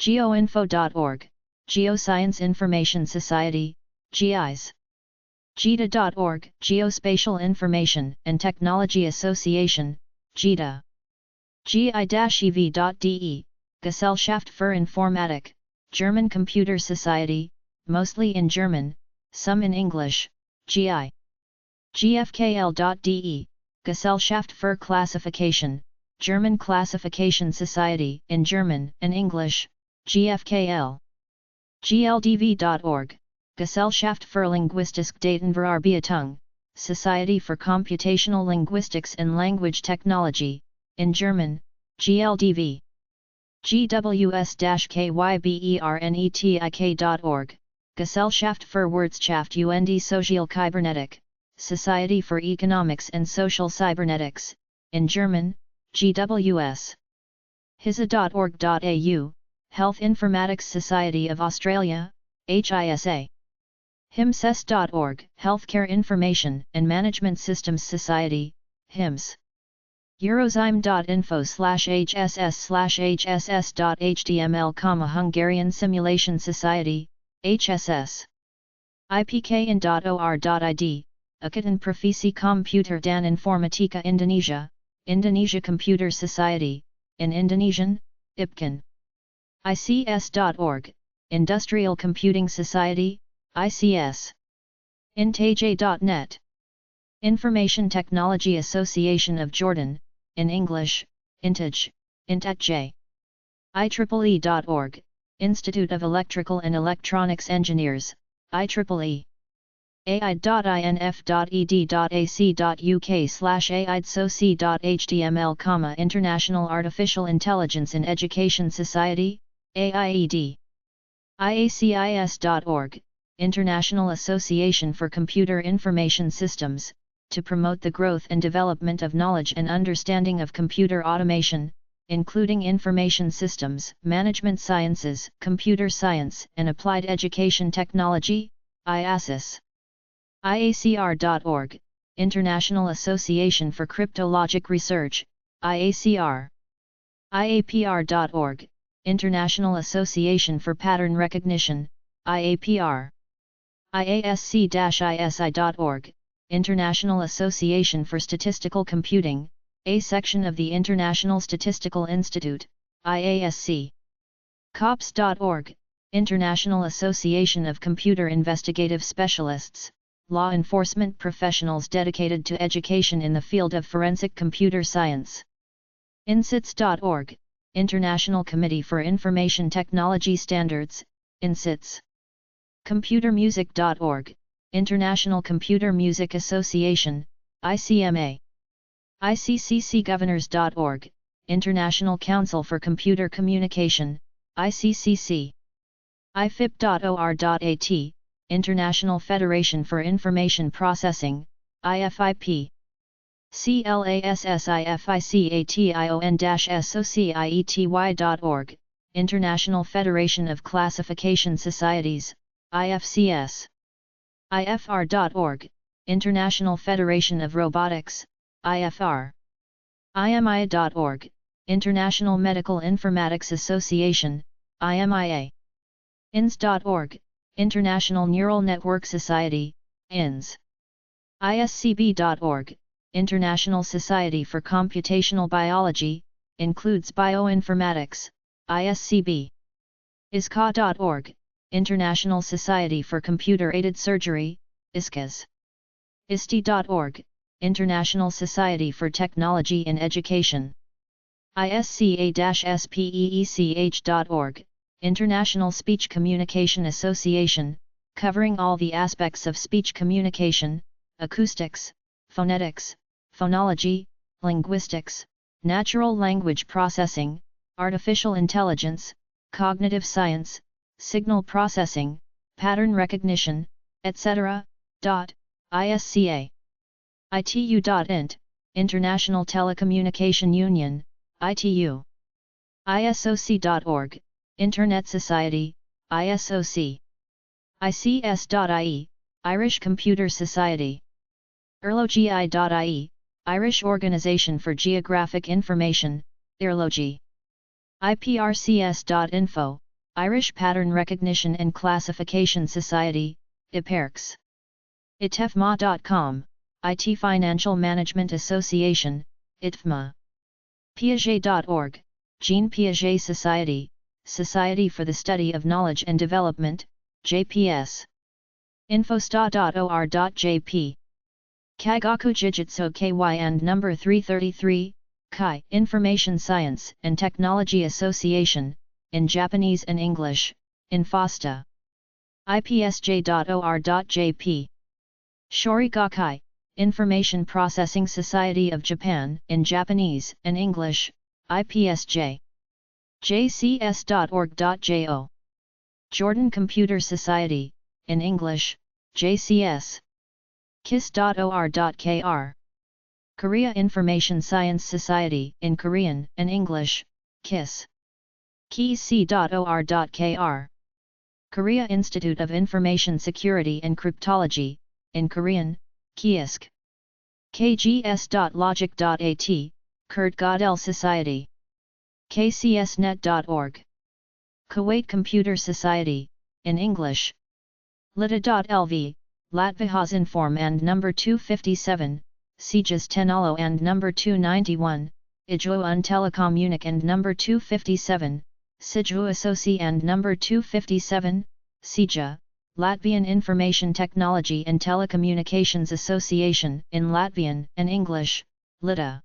Geoinfo.org, Geoscience Information Society, GIS. GETA.org, Geospatial Information and Technology Association, GETA. GI-EV.de, Gesellschaft für Informatik, German Computer Society, mostly in German, some in English, GI. GFKL.de, Gesellschaft für Klassifikation, German Classification Society in German and English, GFKL. GLDV.org, Gesellschaft für Linguistische Datenverarbeitung, Society for Computational Linguistics and Language Technology, in German, GLDV. GWS-KYBERNETIK.org, Gesellschaft für Wirtschaft und Sozialkybernetik, Society for Economics and Social Cybernetics, in German, GWS. HISA.org.au, Health Informatics Society of Australia, HISA. HIMSS.org, Healthcare Information and Management Systems Society, HIMSS. Eurozyme.info/hss/hss.html, Hungarian Simulation Society, HSS. IPKN.or.id, Ikatan Profesi Komputer dan Informatika Indonesia, Indonesia Computer Society, in Indonesian, IPKAN. ICS.org, Industrial Computing Society, ICS. Intaj.net. Information Technology Association of Jordan, in English, Intaj, Intaj. IEEE.org, Institute of Electrical and Electronics Engineers, IEEE. aid.inf.ed.ac.uk/aidsoc.html, International Artificial Intelligence in Education Society, AIED. IACIS.org, International Association for Computer Information Systems, to promote the growth and development of knowledge and understanding of computer automation, including information systems, management sciences, computer science, and applied education technology, IASIS. IACR.org, International Association for Cryptologic Research, IACR. IAPR.org, International Association for Pattern Recognition, IAPR. IASC-ISI.org, International Association for Statistical Computing, a section of the International Statistical Institute, IASC. COPS.org, International Association of Computer Investigative Specialists, law enforcement professionals dedicated to education in the field of forensic computer science. INSITS.org, International Committee for Information Technology Standards, INSITS. ComputerMusic.org, International Computer Music Association, ICMA. ICCCGovernors.org, International Council for Computer Communication, ICCC. IFIP.or.at, International Federation for Information Processing, IFIP. classification-society.org, International Federation of Classification Societies, IFCS. IFR.org, International Federation of Robotics, IFR. IMIA.org, International Medical Informatics Association, IMIA. INS.org, International Neural Network Society, INS. ISCB.org, International Society for Computational Biology, includes bioinformatics, ISCB. ISCA.org, International Society for Computer-Aided Surgery, ISCAS. ISTE.org, International Society for Technology in Education. ISCA-SPEECH.org, International Speech Communication Association, covering all the aspects of speech communication, acoustics, phonetics, phonology, linguistics, natural language processing, artificial intelligence, cognitive science, signal processing, pattern recognition, etc. ISCA. ITU.INT, International Telecommunication Union, ITU. ISOC.org, Internet Society, ISOC. ICS.IE, Irish Computer Society. IRLOGI.IE, Irish Organisation for Geographic Information, IRLOGI. IPRCS.info, Irish Pattern Recognition and Classification Society, IPERCS. ITEFMA.com, IT Financial Management Association, ITFMA. Piaget.org, Jean Piaget Society, Society for the Study of Knowledge and Development, JPS. Infostat.or.jp. Kagaku Jijutsu KY and number 333, Kai Information Science and Technology Association, in Japanese and English, Infasta. IPSJ.or.jp. Shorigakai, Information Processing Society of Japan, in Japanese and English, IPSJ. JCS.org.jo. Jordan Computer Society, in English, JCS. KISS.or.kr. Korea Information Science Society, in Korean and English, KISS. KISC.or.kr. Korea Institute of Information Security and Cryptology, in Korean, KIISK. KGS.logic.at, Kurt Gödel Society. KCSnet.org. Kuwait Computer Society, in English. Lita.lv, Latvijas Inform and number 257, Sijas Tenalo and number 291, Ijuan Telecomunic and number 257, Siju Associ and number 257, Sija, Latvian Information Technology and Telecommunications Association, in Latvian and English, Lita.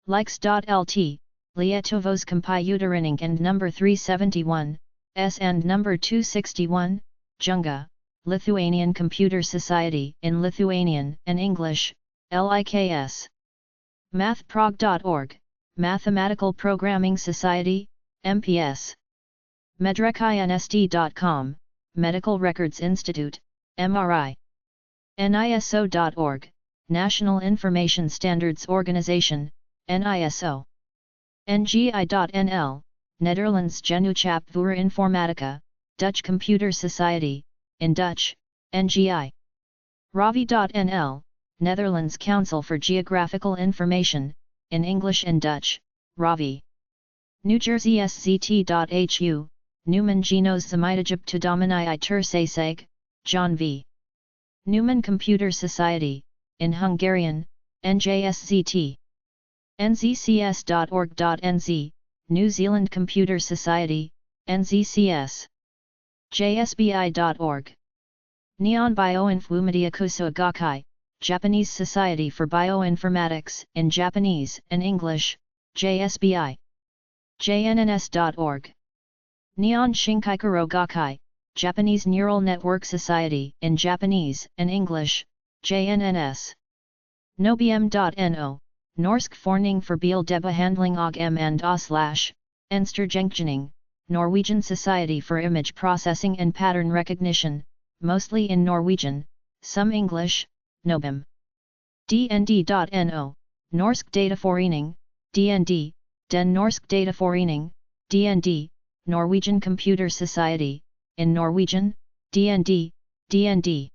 Likes.lt, Lietuvos Kompiuterininc and number 371, S and number 261, Junga, Lithuanian Computer Society, in Lithuanian and English, LIKS. Mathprog.org, Mathematical Programming Society, MPS. Medrecinst.com, Medical Records Institute, MRI. NISO.org, National Information Standards Organization, NISO. NGI.nl, Netherlands Genootschap voor Informatica, Dutch Computer Society, in Dutch, NGI. Ravi.nl, Netherlands Council for Geographical Information, in English and Dutch, Ravi. New Jersey SZT.hu, Newman Genos Zamitajib to Domini I Tursaseg, John V. Newman Computer Society, in Hungarian, NJSZT. nzcs.org.nz, New Zealand Computer Society, NZCS. JSBI.org. Nihon Bioinformatia Kusua Gakkai, Japanese Society for Bioinformatics, in Japanese and English, JSBI. JNNS.org. Nihon Shinkaikuro Gakkai, Japanese Neural Network Society, in Japanese and English, JNNS. Nobm.no, Norsk Forning for Bildebehandling og M and A/, Ensterjenkning, Norwegian Society for Image Processing and Pattern Recognition, mostly in Norwegian, some English, Nobim. DND.no, Norsk Dataforening, DND, Den Norsk Dataforening, DND, Norwegian Computer Society, in Norwegian, DND, DND.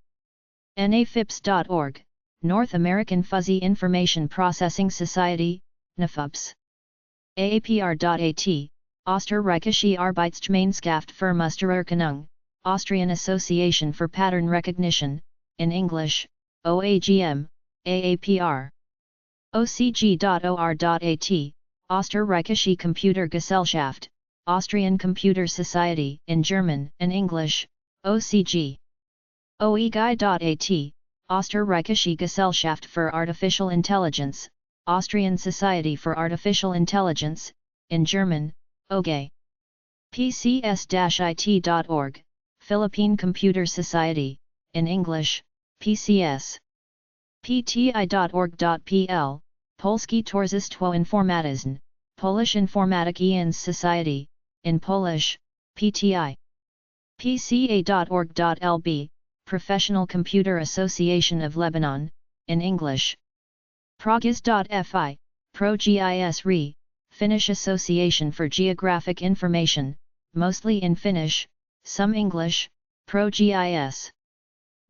NAFIPS.org, North American Fuzzy Information Processing Society, NAFIPS. AAPR.at, Österreichische Arbeitsgemeinschaft für Mustererkennung, Austrian Association for Pattern Recognition, in English, OAGM, AAPR. OCG.or.at, Österreichische Computergesellschaft, Austrian Computer Society, in German and English, OCG. OEGI.at, Österreichische Gesellschaft für Artificial Intelligence, Austrian Society for Artificial Intelligence, in German, OGE. PCS-IT.org, Philippine Computer Society, in English, PCS. PTI.org.pl, Polski Towarzystwo Informatyczne, Polish Informaticians Society, in Polish, PTI. PCA.org.lb, Professional Computer Association of Lebanon, in English. Progis.fi, ProGIS Re, Finnish Association for Geographic Information, mostly in Finnish, some English, ProGIS.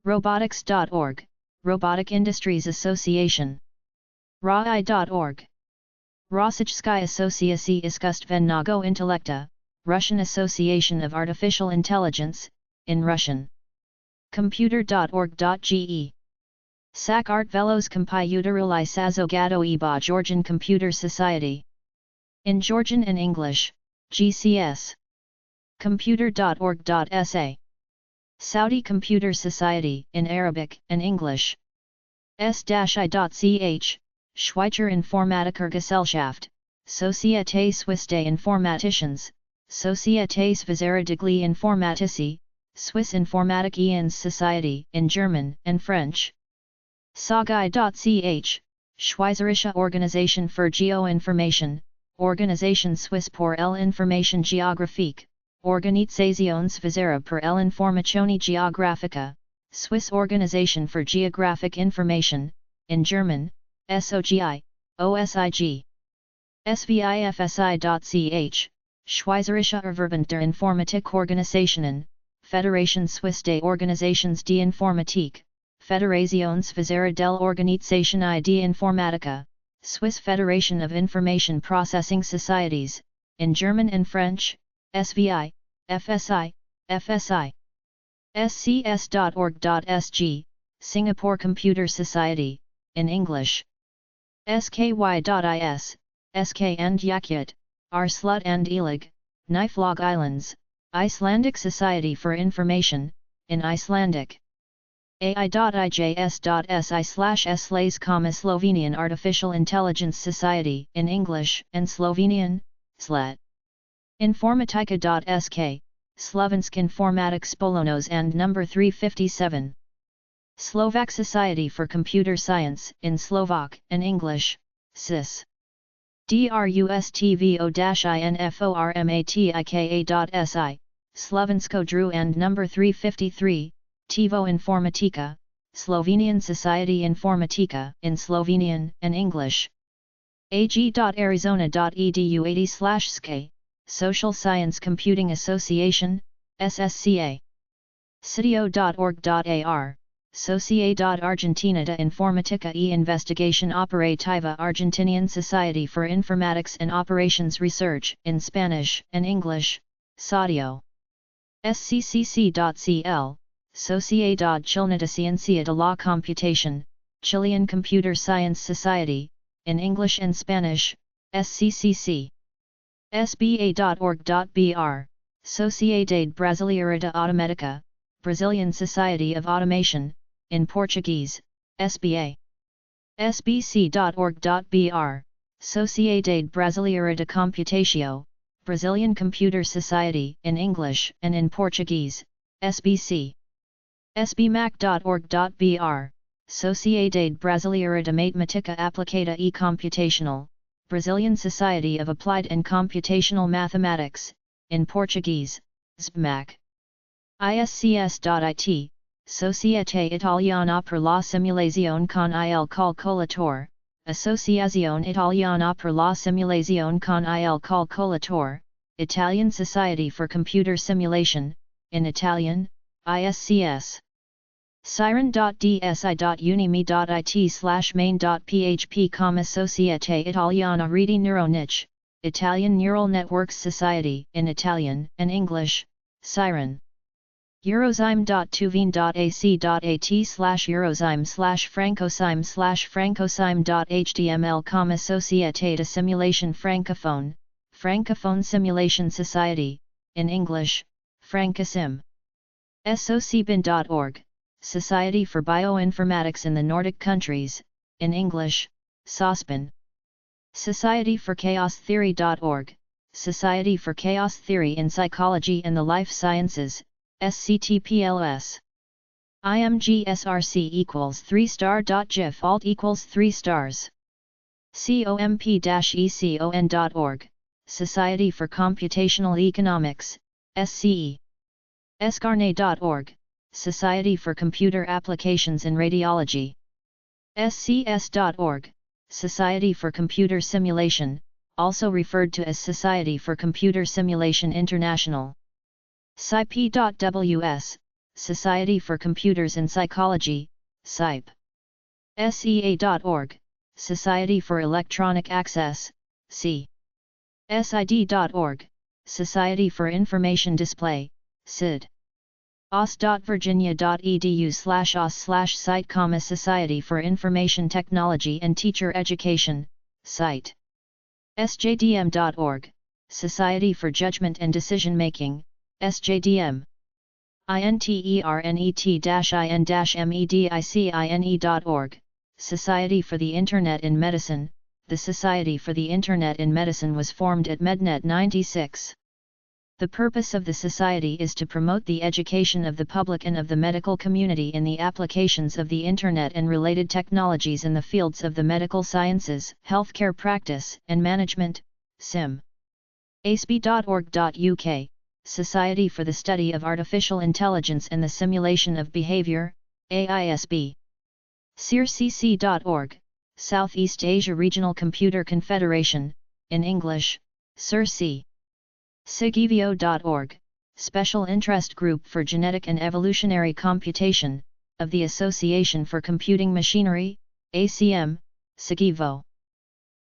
Robotics.org, Robotic Industries Association. RAI.org. Rossijskaya Asociacji Iskustvennego Intellekta, Russian Association of Artificial Intelligence, in Russian. Computer.org.ge. Sak Art Velos Komputerului Sazogado Iba Georgian Computer Society. In Georgian and English, GCS. Computer.org.sa. Saudi Computer Society, in Arabic and English. S-I.ch, Schweizer Informatikergesellschaft, Société Suisse des Informaticiens, Société Svizzera degli Informatici, Swiss Informaticiens Society, in German and French. SAGI.ch, Schweizerische Organisation für Geoinformation, Organisation Suisse pour l'Information Géographique, Organisation Svizzera per l'Informazione Geografica, Swiss Organization for Geographic Information, in German, SOGI, OSIG. SVIFSI.ch, Schweizerische Verband der Informatikorganisationen, Fédération Suisse des Organisations d'Informatique, Fédération Svizzera dell'Organizzazione di Informatica, Swiss Federation of Information Processing Societies, in German and French, SVI, FSI, FSI. SCS.org.sg, Singapore Computer Society, in English. SKY.is, SK and Yakyut, Arslut and Elig, Niflog Islands, Icelandic Society for Information, in Icelandic. AI.ijs.si/slays, Slovenian Artificial Intelligence Society, in English and Slovenian, SLET. Informatika.sk, Slovensk Informatik Spolonos and number 357. Slovak Society for Computer Science, in Slovak and English, SIS. DRUSTVO-INFORMATIKA.si, Slovensko Dru and number 353, TIVO Informatika, Slovenian Society Informatika, in Slovenian and English. ag.arizona.edu 80/sk, Social Science Computing Association, SSCA. Sitio.org.ar, Sociedad Argentina de Informática y Investigación Operativa Argentinian Society for Informatics and Operations Research, in Spanish and English, SADIO. SCCC.cl, Sociedad Chilena de Ciencia de la Computación, Chilean Computer Science Society, in English and Spanish, SCCC. SBA.org.br, Sociedade Brasileira de Automática, Brazilian Society of Automation, in Portuguese, SBA. SBC.org.br, Sociedade Brasileira de Computação, Brazilian Computer Society, in English and in Portuguese, SBC. SBMac.org.br, Sociedade Brasileira de Matemática Aplicada e Computacional, Brazilian Society of Applied and Computational Mathematics, in Portuguese, SBMAC. ISCS.it, Société Italiana per la Simulazione con il Calcolator, Associazione Italiana per la Simulazione con il Calcolatore, Italian Society for Computer Simulation, in Italian, ISCS. siren.dsi.unimi.it/main.php Societe Italiana Reti Neuroniche, Italian Neural Networks Society, in Italian and English, Siren. Eurozyme.tuvine.ac.at/Eurozyme/Francosime/Francosime.html, Societe de Simulation Francophone, Francophone Simulation Society, in English, Francosim. Socibin.org, Society for Bioinformatics in the Nordic Countries, in English, SOSBIN. Society for Chaos Theory.org, Society for Chaos Theory in Psychology and the Life Sciences, SCTPLS. IMGSRC equals 3-star.gif alt equals 3 stars. COMP-ECON.org, Society for Computational Economics, SCE. Escarnet.org, Society for Computer Applications in Radiology. SCS.org, Society for Computer Simulation, also referred to as Society for Computer Simulation International. SciP.WS, Society for Computers in Psychology, SciP. SEA.org, Society for Electronic Access, SE. SID.org, Society for Information Display, SID. os.virginia.edu/os/site, Society for Information Technology and Teacher Education, site. SJDM.org, Society for Judgment and Decision Making, SJDM. internet-in-medicine.org, Society for the Internet in Medicine. The Society for the Internet in Medicine was formed at Mednet 96. The purpose of the Society is to promote the education of the public and of the medical community in the applications of the Internet and related technologies in the fields of the medical sciences, healthcare practice, and management, SIM. ASB.org.uk, Society for the Study of Artificial Intelligence and the Simulation of Behavior, AISB. SIRCC.org, Southeast Asia Regional Computer Confederation, in English, SIRC. SIGEVIO.org, Special Interest Group for Genetic and Evolutionary Computation, of the Association for Computing Machinery, ACM, SIGEVO.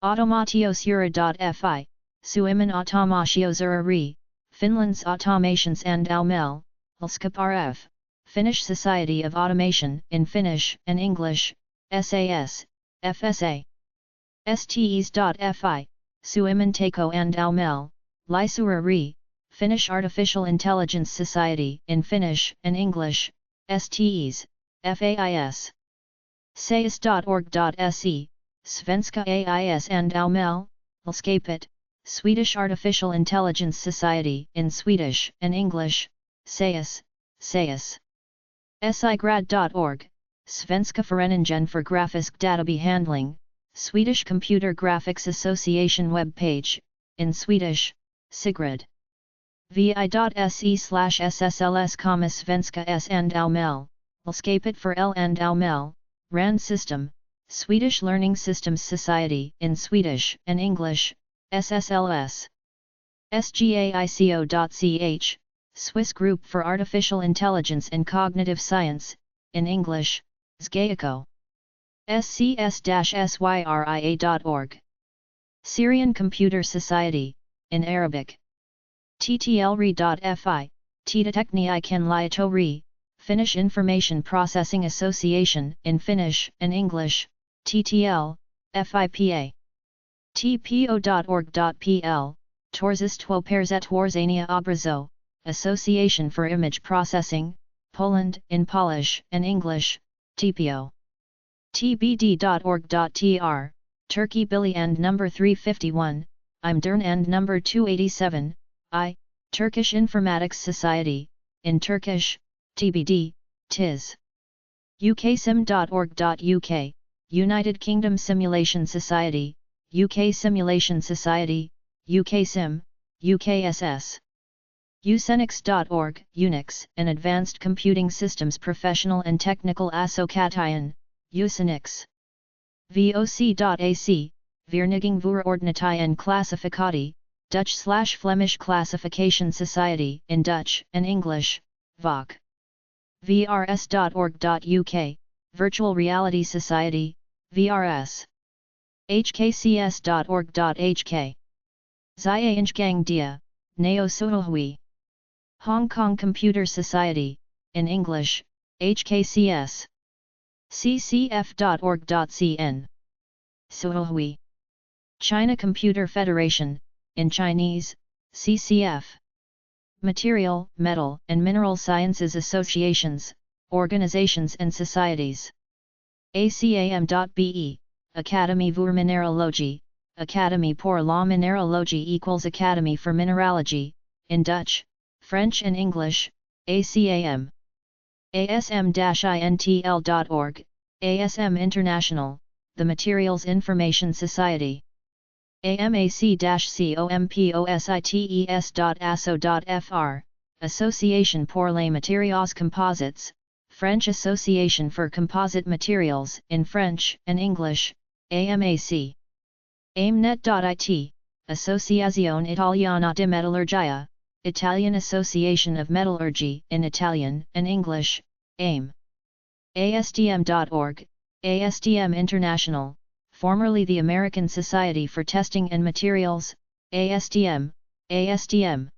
Automatiosura.fi, Suomen Automaatiosura, Finland's Automations and Almel, Lskap Finnish Society of Automation, in Finnish and English, SAS, FSA. STEs.fi, Suomen Teiko and Almel, Lisura Finnish Artificial Intelligence Society, in Finnish and English, STEs, FAIS. SAIS.org.se, Svenska AIS and Almel, Lskapet, Swedish Artificial Intelligence Society, in Swedish and English, SAIS, SAIS. SIGRAD.org, Svenska Föreningen för Grafisk Databehandling, Swedish Computer Graphics Association web page, in Swedish, SIGRAD. vi.se/SSLS, Svenska S and Almel, Lskapet för L and Almel, RAND System, Swedish Learning Systems Society, in Swedish and English, SSLS. SGAICO.ch, Swiss Group for Artificial Intelligence and Cognitive Science, in English, SGAICO. SCS-syria.org. Syrian Computer Society, in Arabic. TTLRE.fi, Tietotekniikan Liitto, Finnish Information Processing Association, in Finnish and English, TTL, FIPA. TPO.org.pl, Towarzystwo Obrazo, Association for Image Processing, Poland, in Polish and English, TPO. TBD.org.tr, Turkey Billy and number 351, IMDERN and number 287, Turkish Informatics Society, in Turkish, TBD, TIS. uksim.org.uk, United Kingdom Simulation Society, UK Simulation Society, UKSIM, UKSS. Usenix.org, Unix, an Advanced Computing Systems Professional and Technical Association, Usenix. VOC.AC, Vereniging voor Ordnatij en Classificatie, Dutch/Flemish Classification Society in Dutch and English, VOC. VRS.org.uk, Virtual Reality Society, VRS. HKCS.org.hk. Ziyang Dia, Neo Suohui. Hong Kong Computer Society, in English, HKCS. ccf.org.cn. Suohui. China Computer Federation, in Chinese, CCF. Material, Metal and Mineral Sciences Associations, Organizations and Societies. ACAM.BE, Académie voor Mineralogie, Académie pour la Minéralogie equals Academy for Mineralogy, in Dutch, French and English, ACAM. ASM-intl.org, ASM International, the Materials Information Society. AMAC-COMPOSITES.asso.fr, Association pour les Matériaux Composites, French Association for Composite Materials in French and English, AMAC. AIMnet.it, Associazione Italiana di Metallurgia, Italian Association of Metallurgy in Italian and English, AIM. ASTM.org, ASTM International, formerly the American Society for Testing and Materials, ASTM, ASTM.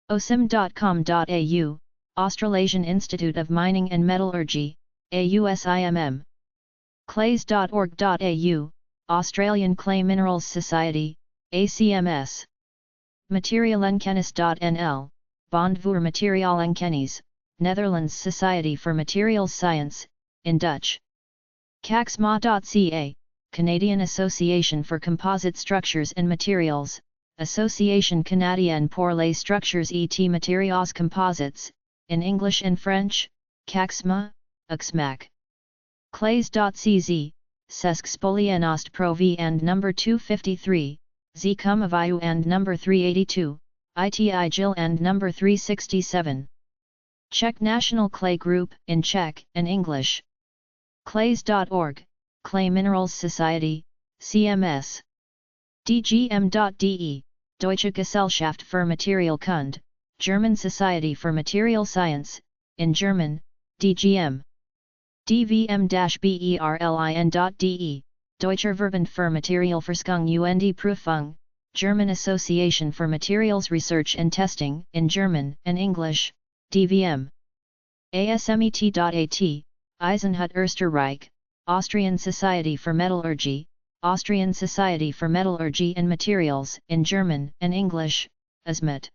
OSIM.com.au, Australasian Institute of Mining and Metallurgy, AUSIMM. Clays.org.au, Australian Clay Minerals Society, ACMS. Materialenkennis.nl, Bond voor Materialenkennis, Netherlands Society for Materials Science, in Dutch. CAXMA.ca, Canadian Association for Composite Structures and Materials, Association Canadienne pour les Structures et Matériaux Composites, in English and French, CAXMA, UXMAC. Clays.cz, Cesc Spolienost Pro V and number 253, Z Kumaviu and number 382, ITI Gil and number 367. Czech National Clay Group, in Czech and English. Clays.org, Clay Minerals Society, CMS. DGM.de, Deutsche Gesellschaft für Materialkunde, German Society for Material Science, in German, DGM. DVM-berlin.de, Deutscher Verband für Materialforschung und Prüfung, German Association for Materials Research and Testing, in German and English, DVM. ASMET.at, Eisenhut Österreich, Austrian Society for Metallurgy, Austrian Society for Metallurgy and Materials, in German and English, ASMET.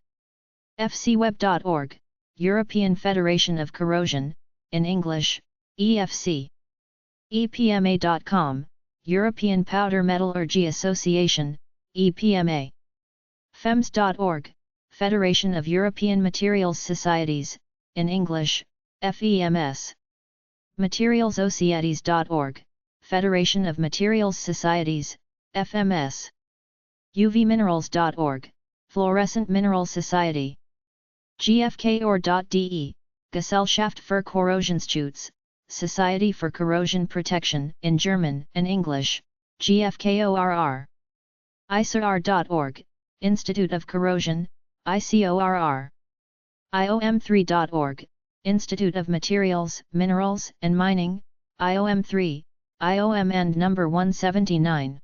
FCweb.org, European Federation of Corrosion, in English, EFC. EPMA.com, European Powder Metallurgy Association, EPMA. FEMS.org, Federation of European Materials Societies, in English, FEMS. Materialsocieties.org, Federation of Materials Societies, FMS. UVminerals.org, Fluorescent Mineral Society. GFKOR.de, Gesellschaft für Korrosionsschutz, Society for Corrosion Protection, in German and English, GFKORR. ICOR.org, Institute of Corrosion, ICORR. IOM3.org, Institute of Materials, Minerals and Mining, IOM3, IOM and number 179.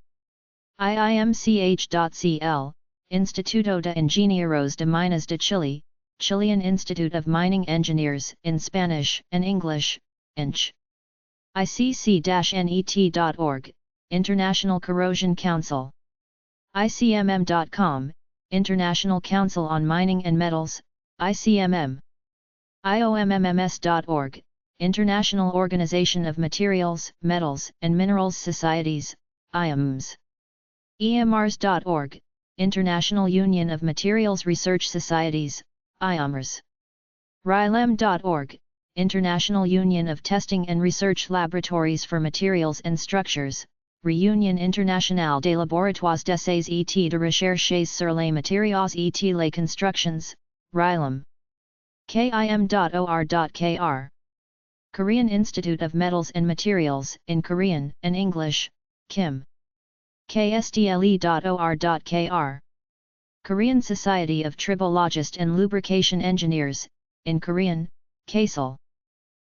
IIMCH.cl, Instituto de Ingenieros de Minas de Chile, Chilean Institute of Mining Engineers, in Spanish and English, INCH. ICC-net.org, International Corrosion Council. ICMM.com, International Council on Mining and Metals, ICMM. IOMMMS.org, International Organization of Materials, Metals and Minerals Societies, IOMS. EMRS.org, International Union of Materials Research Societies, IOMRS. RILEM.org, International Union of Testing and Research Laboratories for Materials and Structures, Réunion Internationale des Laboratoires d'Essais et de Recherche sur les Matériaux et les Constructions, RILEM. KIM.or.kr. Korean Institute of Metals and Materials, in Korean and English, Kim. kstle.or.kr. Korean Society of Tribologists and Lubrication Engineers, in Korean, KSL.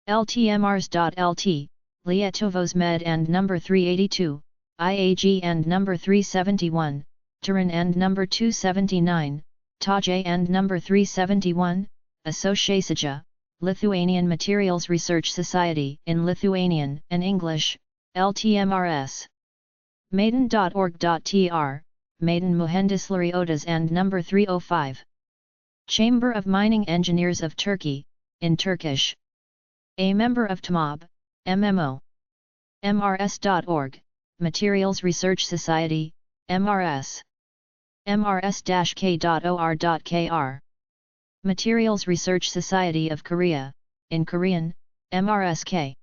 ltmrs.lt, Lietovos Med and number 382, IAG and number 371, Turin and number 279, Taj and number 371, Asociacija, Lithuanian Materials Research Society in Lithuanian and English, LTMRS. Maiden.org.tr, Maiden Mühendisleri Odası and number 305. Chamber of Mining Engineers of Turkey, in Turkish. A member of TMOB, MMO. MRS.org, Materials Research Society, MRS. mrs-k.or.kr. Materials Research Society of Korea, in Korean, MRSK.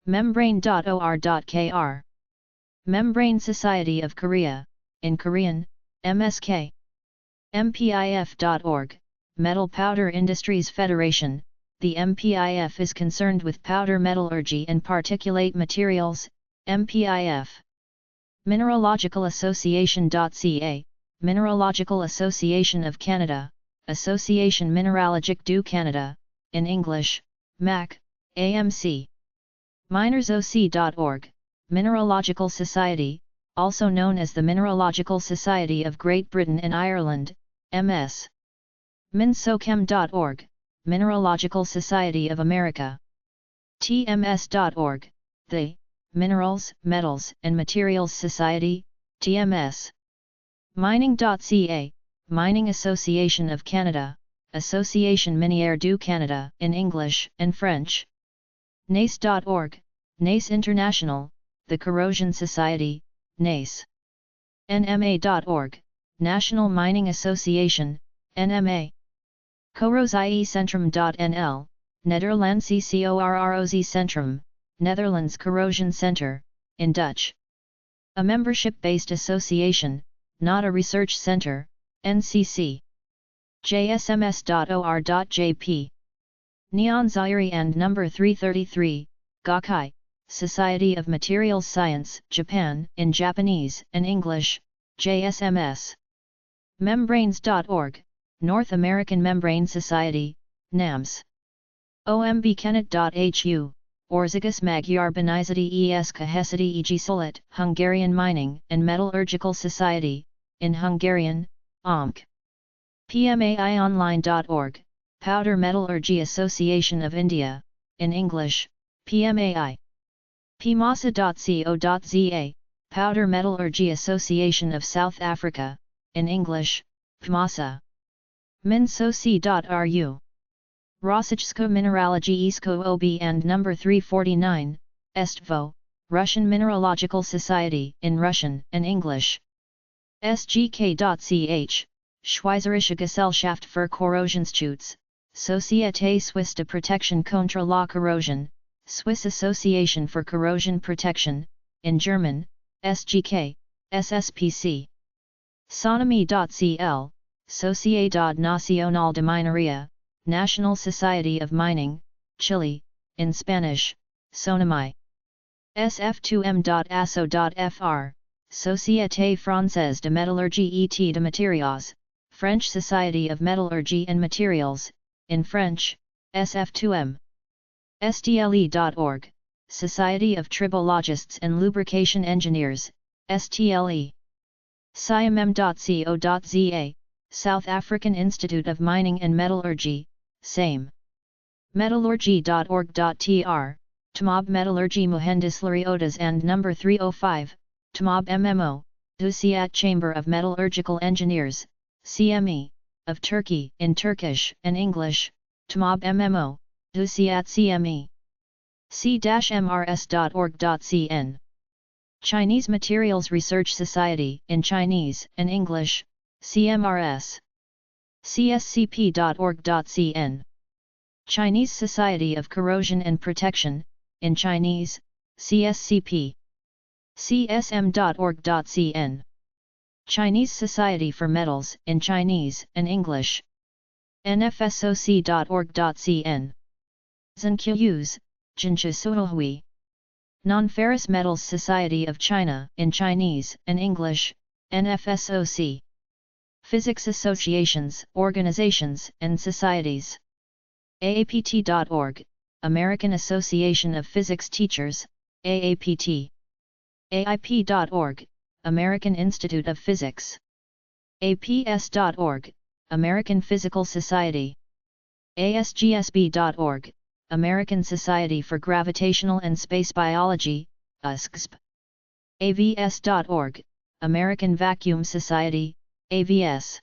Membrane.or.kr. Membrane Society of Korea, in Korean, MSK. MPIF.org, Metal Powder Industries Federation. The MPIF is concerned with powder metallurgy and particulate materials, MPIF. Mineralogical Association.ca, Mineralogical Association of Canada, Association Mineralogique du Canada, in English, MAC, AMC. Minersoc.org, Mineralogical Society, also known as the Mineralogical Society of Great Britain and Ireland, MS. Minsochem.org, Mineralogical Society of America. TMS.org, the Minerals, Metals and Materials Society, TMS. Mining.ca, Mining Association of Canada, Association Minière du Canada in English and French. NACE.org, NACE International, the Corrosion Society, NACE. NMA.org, National Mining Association, NMA. Corrosiecentrum.nl, Nederlandse Corrosiecentrum, Netherlands Corrosion Center, in Dutch. A membership-based association, not a research center, NCC. JSMS.or.jp. Nihon Zairi and number 333, Gakkai, Society of Materials Science, Japan, in Japanese and English, JSMS. Membranes.org, North American Membrane Society, NAMS. ombkenet.hu, Országos Magyar Banizati es Kahesati Egisolet, Hungarian Mining and Metallurgical Society, in Hungarian, OMK. PMAIonline.org, Powder Metallurgy Association of India, in English, PMAI. PMASA.co.za, Powder Metallurgy Association of South Africa, in English, PMASA. Minsoci.ru. Rossijsko Mineralogy Isko OB and number 349, Estvo, Russian Mineralogical Society, in Russian and English. SGK.ch, Schweizerische Gesellschaft für Korrosionsschutz, Société Suisse de Protection contre la Corrosion, Swiss Association for Corrosion Protection, in German, SGK, SSPC. Sonomy.cl, Sociedad Nacional de Minería, National Society of Mining, Chile, in Spanish, Sonomy. sf2m.asso.fr, Société Française de Métallurgie et de Matériaux, French Society of Metallurgy and Materials, in French, SF2M. STLE.org, Society of Tribologists and Lubrication Engineers, STLE. SIMM.co.za, South African Institute of Mining and Metallurgy, same. Metallurgy.org.tr, TMOB Metallurgy Mühendisleri Odası and number 305, TMOB MMO, Hüsiyat Chamber of Metallurgical Engineers, CME, of Turkey in Turkish and English, TMOB MMO, Hüsiyat CME. c-mrs.org.cn. Chinese Materials Research Society in Chinese and English, CMRS. cscp.org.cn. Chinese Society of Corrosion and Protection, in Chinese, CSCP. csm.org.cn. Chinese Society for Metals in Chinese and English. nfsoc.org.cn. Zhenqiu's, Zhenqisuohui. Non-Ferrous Metals Society of China, in Chinese and English, NFSOC. Physics associations, organizations, and societies. AAPT.org, American Association of Physics Teachers, AAPT. AIP.org, American Institute of Physics. APS.org, American Physical Society. ASGSB.org, American Society for Gravitational and Space Biology, USGSB. AVS.org, American Vacuum Society, AVS.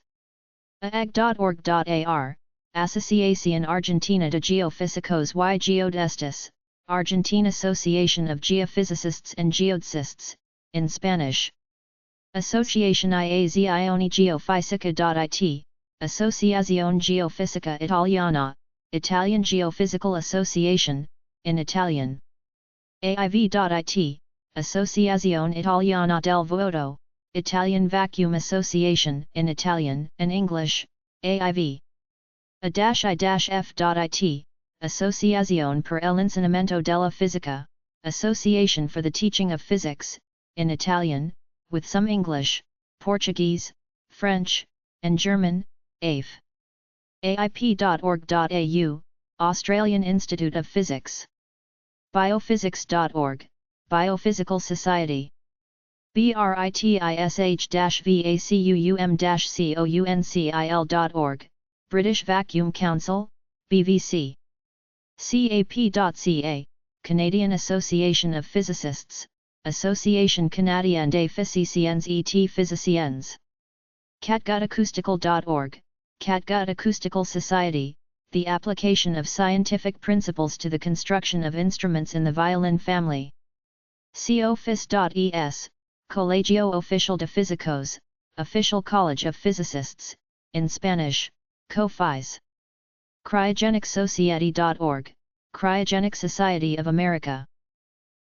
AAG.org.ar, Asociación Argentina de Geofísicos y Geodestas, Argentine Association of Geophysicists and Geodesists, in Spanish. Associazione Geofisica.it, Associazione Geofisica Italiana, Italian Geophysical Association, in Italian. AIV.it, Associazione Italiana del Vuoto, Italian Vacuum Association, in Italian and English, AIV. A-I-F.it, Associazione per l'insegnamento della fisica, Association for the Teaching of Physics, in Italian, with some English, Portuguese, French, and German, AIF. AIP.org.au, Australian Institute of Physics. Biophysics.org, Biophysical Society. BRITISH-VACUUM-COUNCIL.org, British Vacuum Council, BVC. CAP.ca, Canadian Association of Physicists, Association Canadienne des Physiciens et Physiciennes. Catgutacoustical.org, Catgut Acoustical Society, the application of scientific principles to the construction of instruments in the violin family. COFIS.es, Colegio Oficial de Físicos, Official College of Physicists, in Spanish, COFIS. Cryogenicsociety.org, Cryogenic Society of America.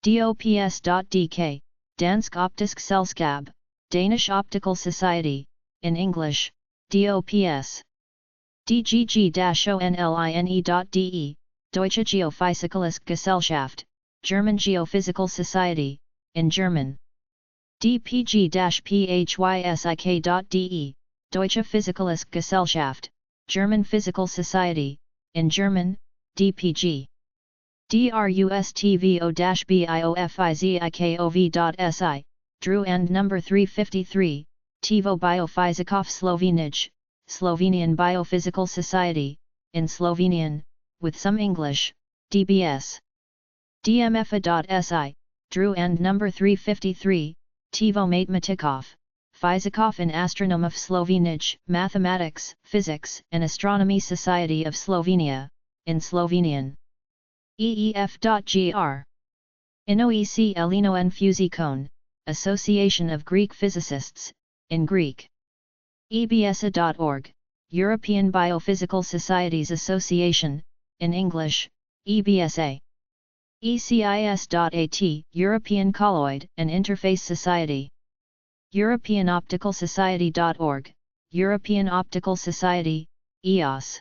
DOPS.dk, Dansk Optisk Selskab, Danish Optical Society, in English, DOPS. DGG-ONLINE.de, Deutsche Geophysikalische Gesellschaft, German Geophysical Society, in German. DPG-PHYSIK.de, Deutsche Physikalische Gesellschaft, German Physical Society, in German, DPG. DRUSTVO-BIOFIZIKOV.SI, Drew and number 353, Tivo Biofizikov Slovenij, Slovenian Biophysical Society, in Slovenian, with some English, DBS. DMFA.SI, Drew and number 353, Tivo Matematikov, Fizikov and Astronomov Slovenij, Mathematics, Physics and Astronomy Society of Slovenia, in Slovenian. EEF.gr. INOEC Elino N Fuzikon, Association of Greek Physicists, in Greek. EBSA.org, European Biophysical Societies Association, in English, EBSA. ECIS.at, European Colloid and Interface Society. European Optical Society.org, European Optical Society, EOS.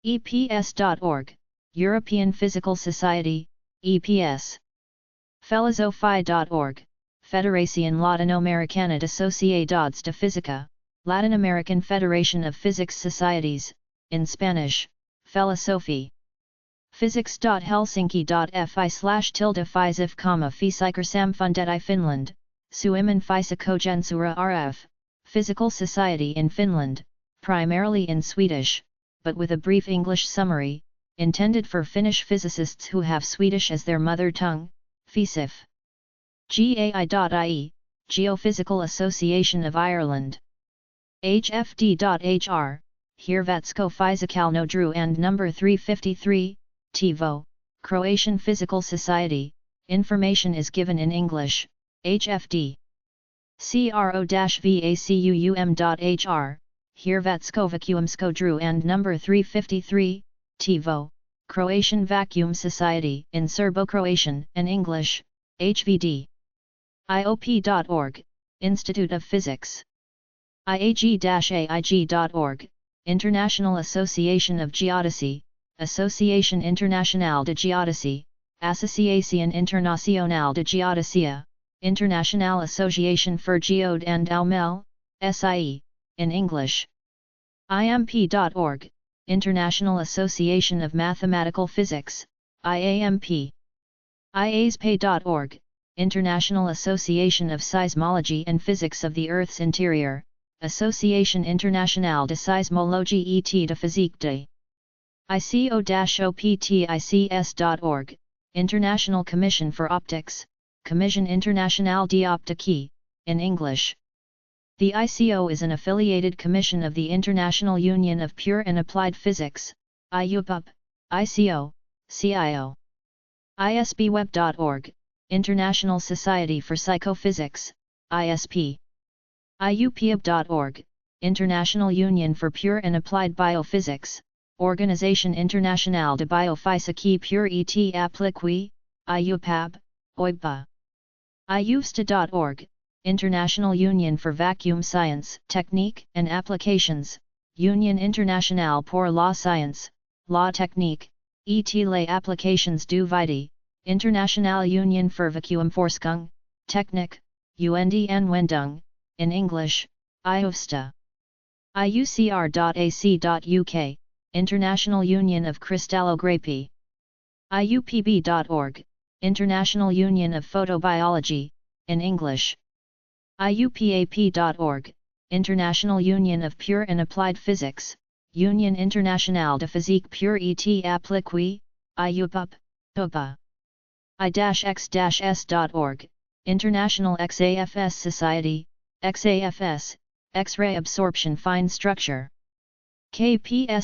EPS.org, European Physical Society, EPS. Filosofia.org, Federación Latinoamericana de Sociedades de Física, Latin American Federation of Physics Societies, in Spanish, Filosofía. Physics.helsinki.fi/fysif, Finland, Suomen Fysikogensura RF, Physical Society in Finland, primarily in Swedish, but with a brief English summary, intended for Finnish physicists who have Swedish as their mother tongue, FISIF. GAI.ie, Geophysical Association of Ireland. HFD.hr, Hrvatsko Fizikalno Drew and number 353, TIVO, Croatian Physical Society, information is given in English, HFD. CRO-vacuum.hr, Hrvatsko Vacuumsko Drew and number 353, TIVO, Croatian Vacuum Society in Serbo-Croatian and English, HVD. IOP.org, Institute of Physics. IAG-AIG.org, International Association of Geodesy, Association Internationale de Geodesy, Asociación Internacional de Geodesia, International Association for Geode and Aumel, SIE, in English. IMP.org, International Association of Mathematical Physics, IAMP. IASPE.org, International Association of Seismology and Physics of the Earth's Interior, Association Internationale de Seismologie et de Physique de ICO-OPTICS.org, International Commission for Optics, Commission Internationale d'Optique, in English. The ICO is an affiliated commission of the International Union of Pure and Applied Physics, IUPUP, ICO, CIO. ISBWeb.org, International Society for Psychophysics, ISP. IUPUB.org, International Union for Pure and Applied Biophysics, Organisation Internationale de Biophysique Pure et Appliquée, IUPAB, OIBA. IUVSTA.org, International Union for Vacuum Science, Technique and Applications, Union Internationale pour la Science, La Technique, et les Applications du Vide, Internationale Union für Vakuumforschung, Technik, und Anwendung, in English, IUVSTA. IUCR.ac.uk, International Union of Crystallography. IUPB.org, International Union of Photobiology, in English. IUPAP.org, International Union of Pure and Applied Physics, Union Internationale de Physique Pure et Appliquée, IUPUP, PUPA. I-X-S.org, International XAFS Society, XAFS, X-ray Absorption Fine Structure. KPS.or.kr.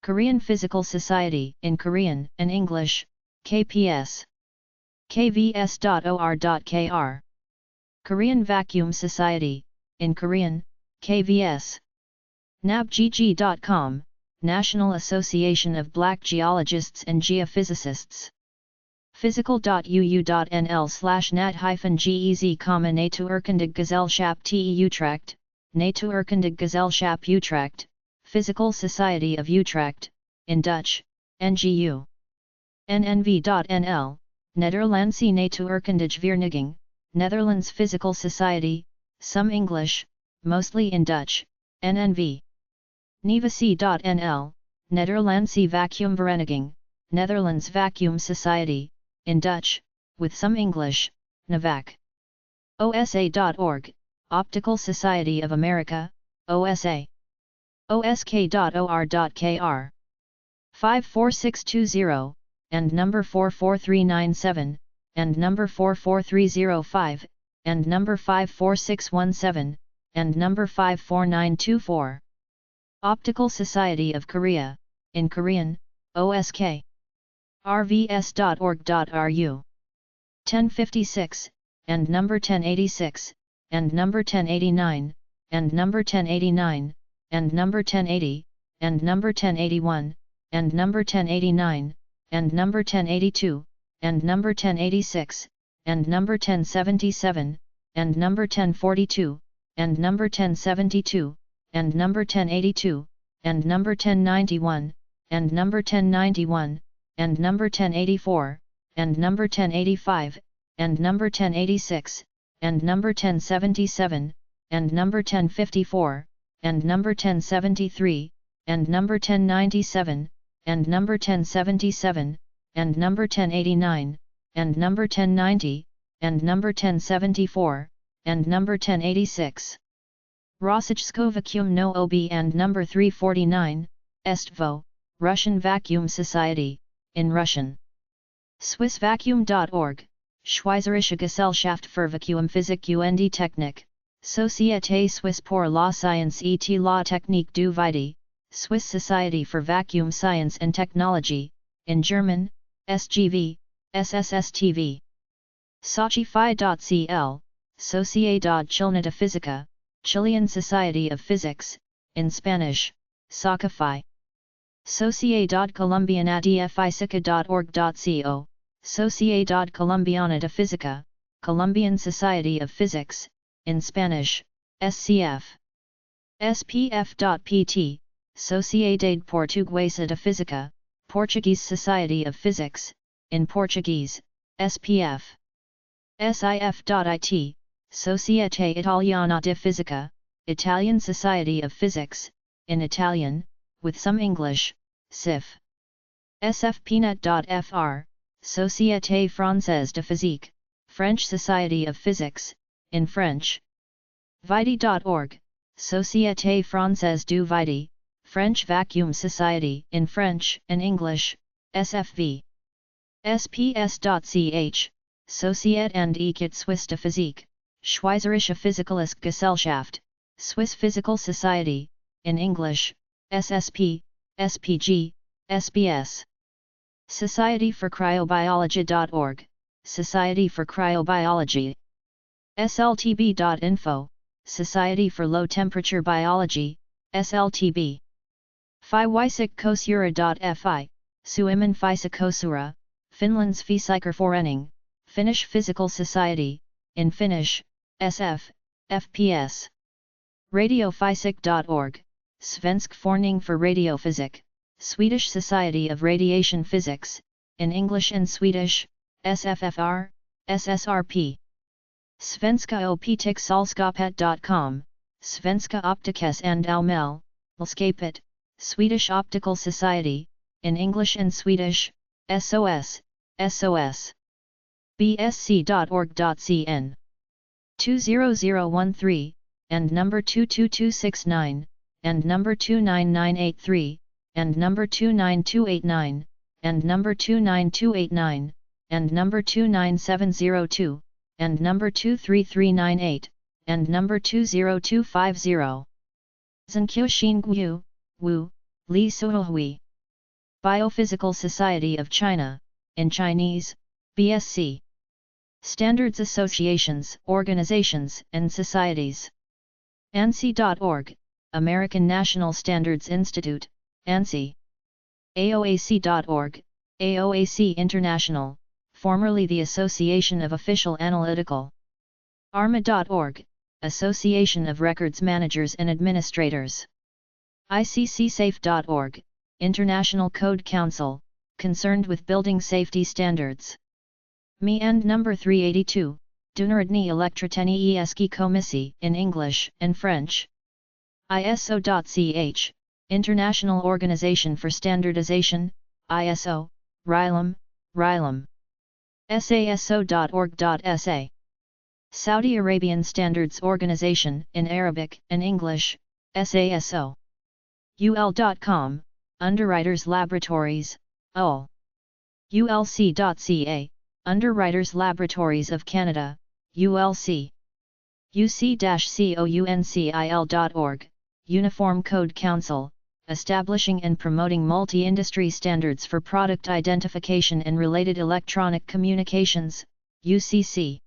Korean Physical Society, in Korean and English, KPS. KVS.or.kr. Korean Vacuum Society, in Korean, KVS. NABGG.com, National Association of Black Geologists and Geophysicists. Physical.uu.nl/nat-gez, Natuurkundig Gezelschap te Utrecht, Natuurkundig Gezelschap Utrecht, Physical Society of Utrecht, in Dutch, NGU. NNV.nl, Nederlandse Natuurkundige Vereniging, Netherlands Physical Society, some English, mostly in Dutch, NNV. Nivc.nl, Nederlandse Vacuumvereniging, Netherlands Vacuum Society, in Dutch, with some English, NAVAC. OSA.org, Optical Society of America, OSA. OSK.or.kr. 54620, and number 44397, and number 44305, and number 54617, and number 54924. Optical Society of Korea, in Korean, OSK. rvs.org.ru. 1056, and number 1086, and number 1089, and number 1089, and number 1080, and number 1081, and number 1089, and number 1082, and number 1086, and number 1077, and number 1042, and number 1072, and number 1082, and number 1091, and number 1091, and number 1084, and number 1085, and number 1086, and number 1077, and number 1054, and number 1073, and number 1097, and number 1077, and number 1089, and number 1090, and number 1074, and number 1086. Rossijsko Vacuum no OB and number 349, Estvo, Russian Vacuum Society, in Russian. Swissvacuum.org, Schweizerische Gesellschaft für Vakuumphysik und Technik, Société Suisse pour la Science et la Technique du Vide, Swiss Society for Vacuum Science and Technology, in German, SGV, SSSTV. Sochify.cl, Sociedad Chilena de Física, Chilean Society of Physics, in Spanish, Socify. Sociedad Colombiana de Física.org.co, Sociedad Colombiana de Física, Colombian Society of Physics, in Spanish, SCF. SPF.pt, Sociedade Portuguesa de Física, Portuguese Society of Physics, in Portuguese, SPF. SIF.it, Societe Italiana di Fisica, Italian Society of Physics, in Italian, with some English, SIF. SFPNet.fr, Société Française de Physique, French Society of Physics, in French. Vidi.org, Société Française du Vidi, French Vacuum Society, in French and English, SFV. SPS.ch, Societe und Études Suisse de Physique, Schweizerische Physikalische Gesellschaft, Swiss Physical Society, in English, SSP, SPG, SBS. Society for Cryobiology.org, Society for Cryobiology. SLTB.info, Society for Low Temperature Biology, SLTB. Fysikosura.fi, Suomen Fysikosura, Finland's Fysikerforening, Finnish Physical Society, in Finnish, SF, FPS. Radiofysik.org, Svensk Förening för Radiofysik, Swedish Society of Radiation Physics, in English and Swedish, SFFR, SSRP. Svenska optiksällskapet.com, Svenska Optikas and Allmänsällskapet, Swedish Optical Society, in English and Swedish, SOS, SOS. bsc.org.cn. 20013, and number 22269, and number 29983, and number 29289, and number 29289, and number 29702, and number 23398, and number 20250. Zhenkyo Xinggu, Wu, Li Suohui. Biophysical Society of China, in Chinese, BSC. Standards Associations, Organizations, and Societies. ANSI.org, American National Standards Institute, ANSI. AOAC.org, AOAC International, formerly the Association of Official Analytical. ARMA.org, Association of Records Managers and Administrators. ICCSafe.org, International Code Council, concerned with building safety standards. Me and number 382, Dunarodny Elektroteny Eski Komissi, in English and French. ISO.ch, International Organization for Standardization, ISO, RILAM, RILAM. SASO.org.sa. Saudi Arabian Standards Organization, in Arabic and English, SASO. UL.com, Underwriters Laboratories, UL. ULC.ca, Underwriters Laboratories of Canada, ULC. UC-COUNCIL.org, Uniform Code Council, establishing and promoting multi-industry standards for product identification and related electronic communications, UCC.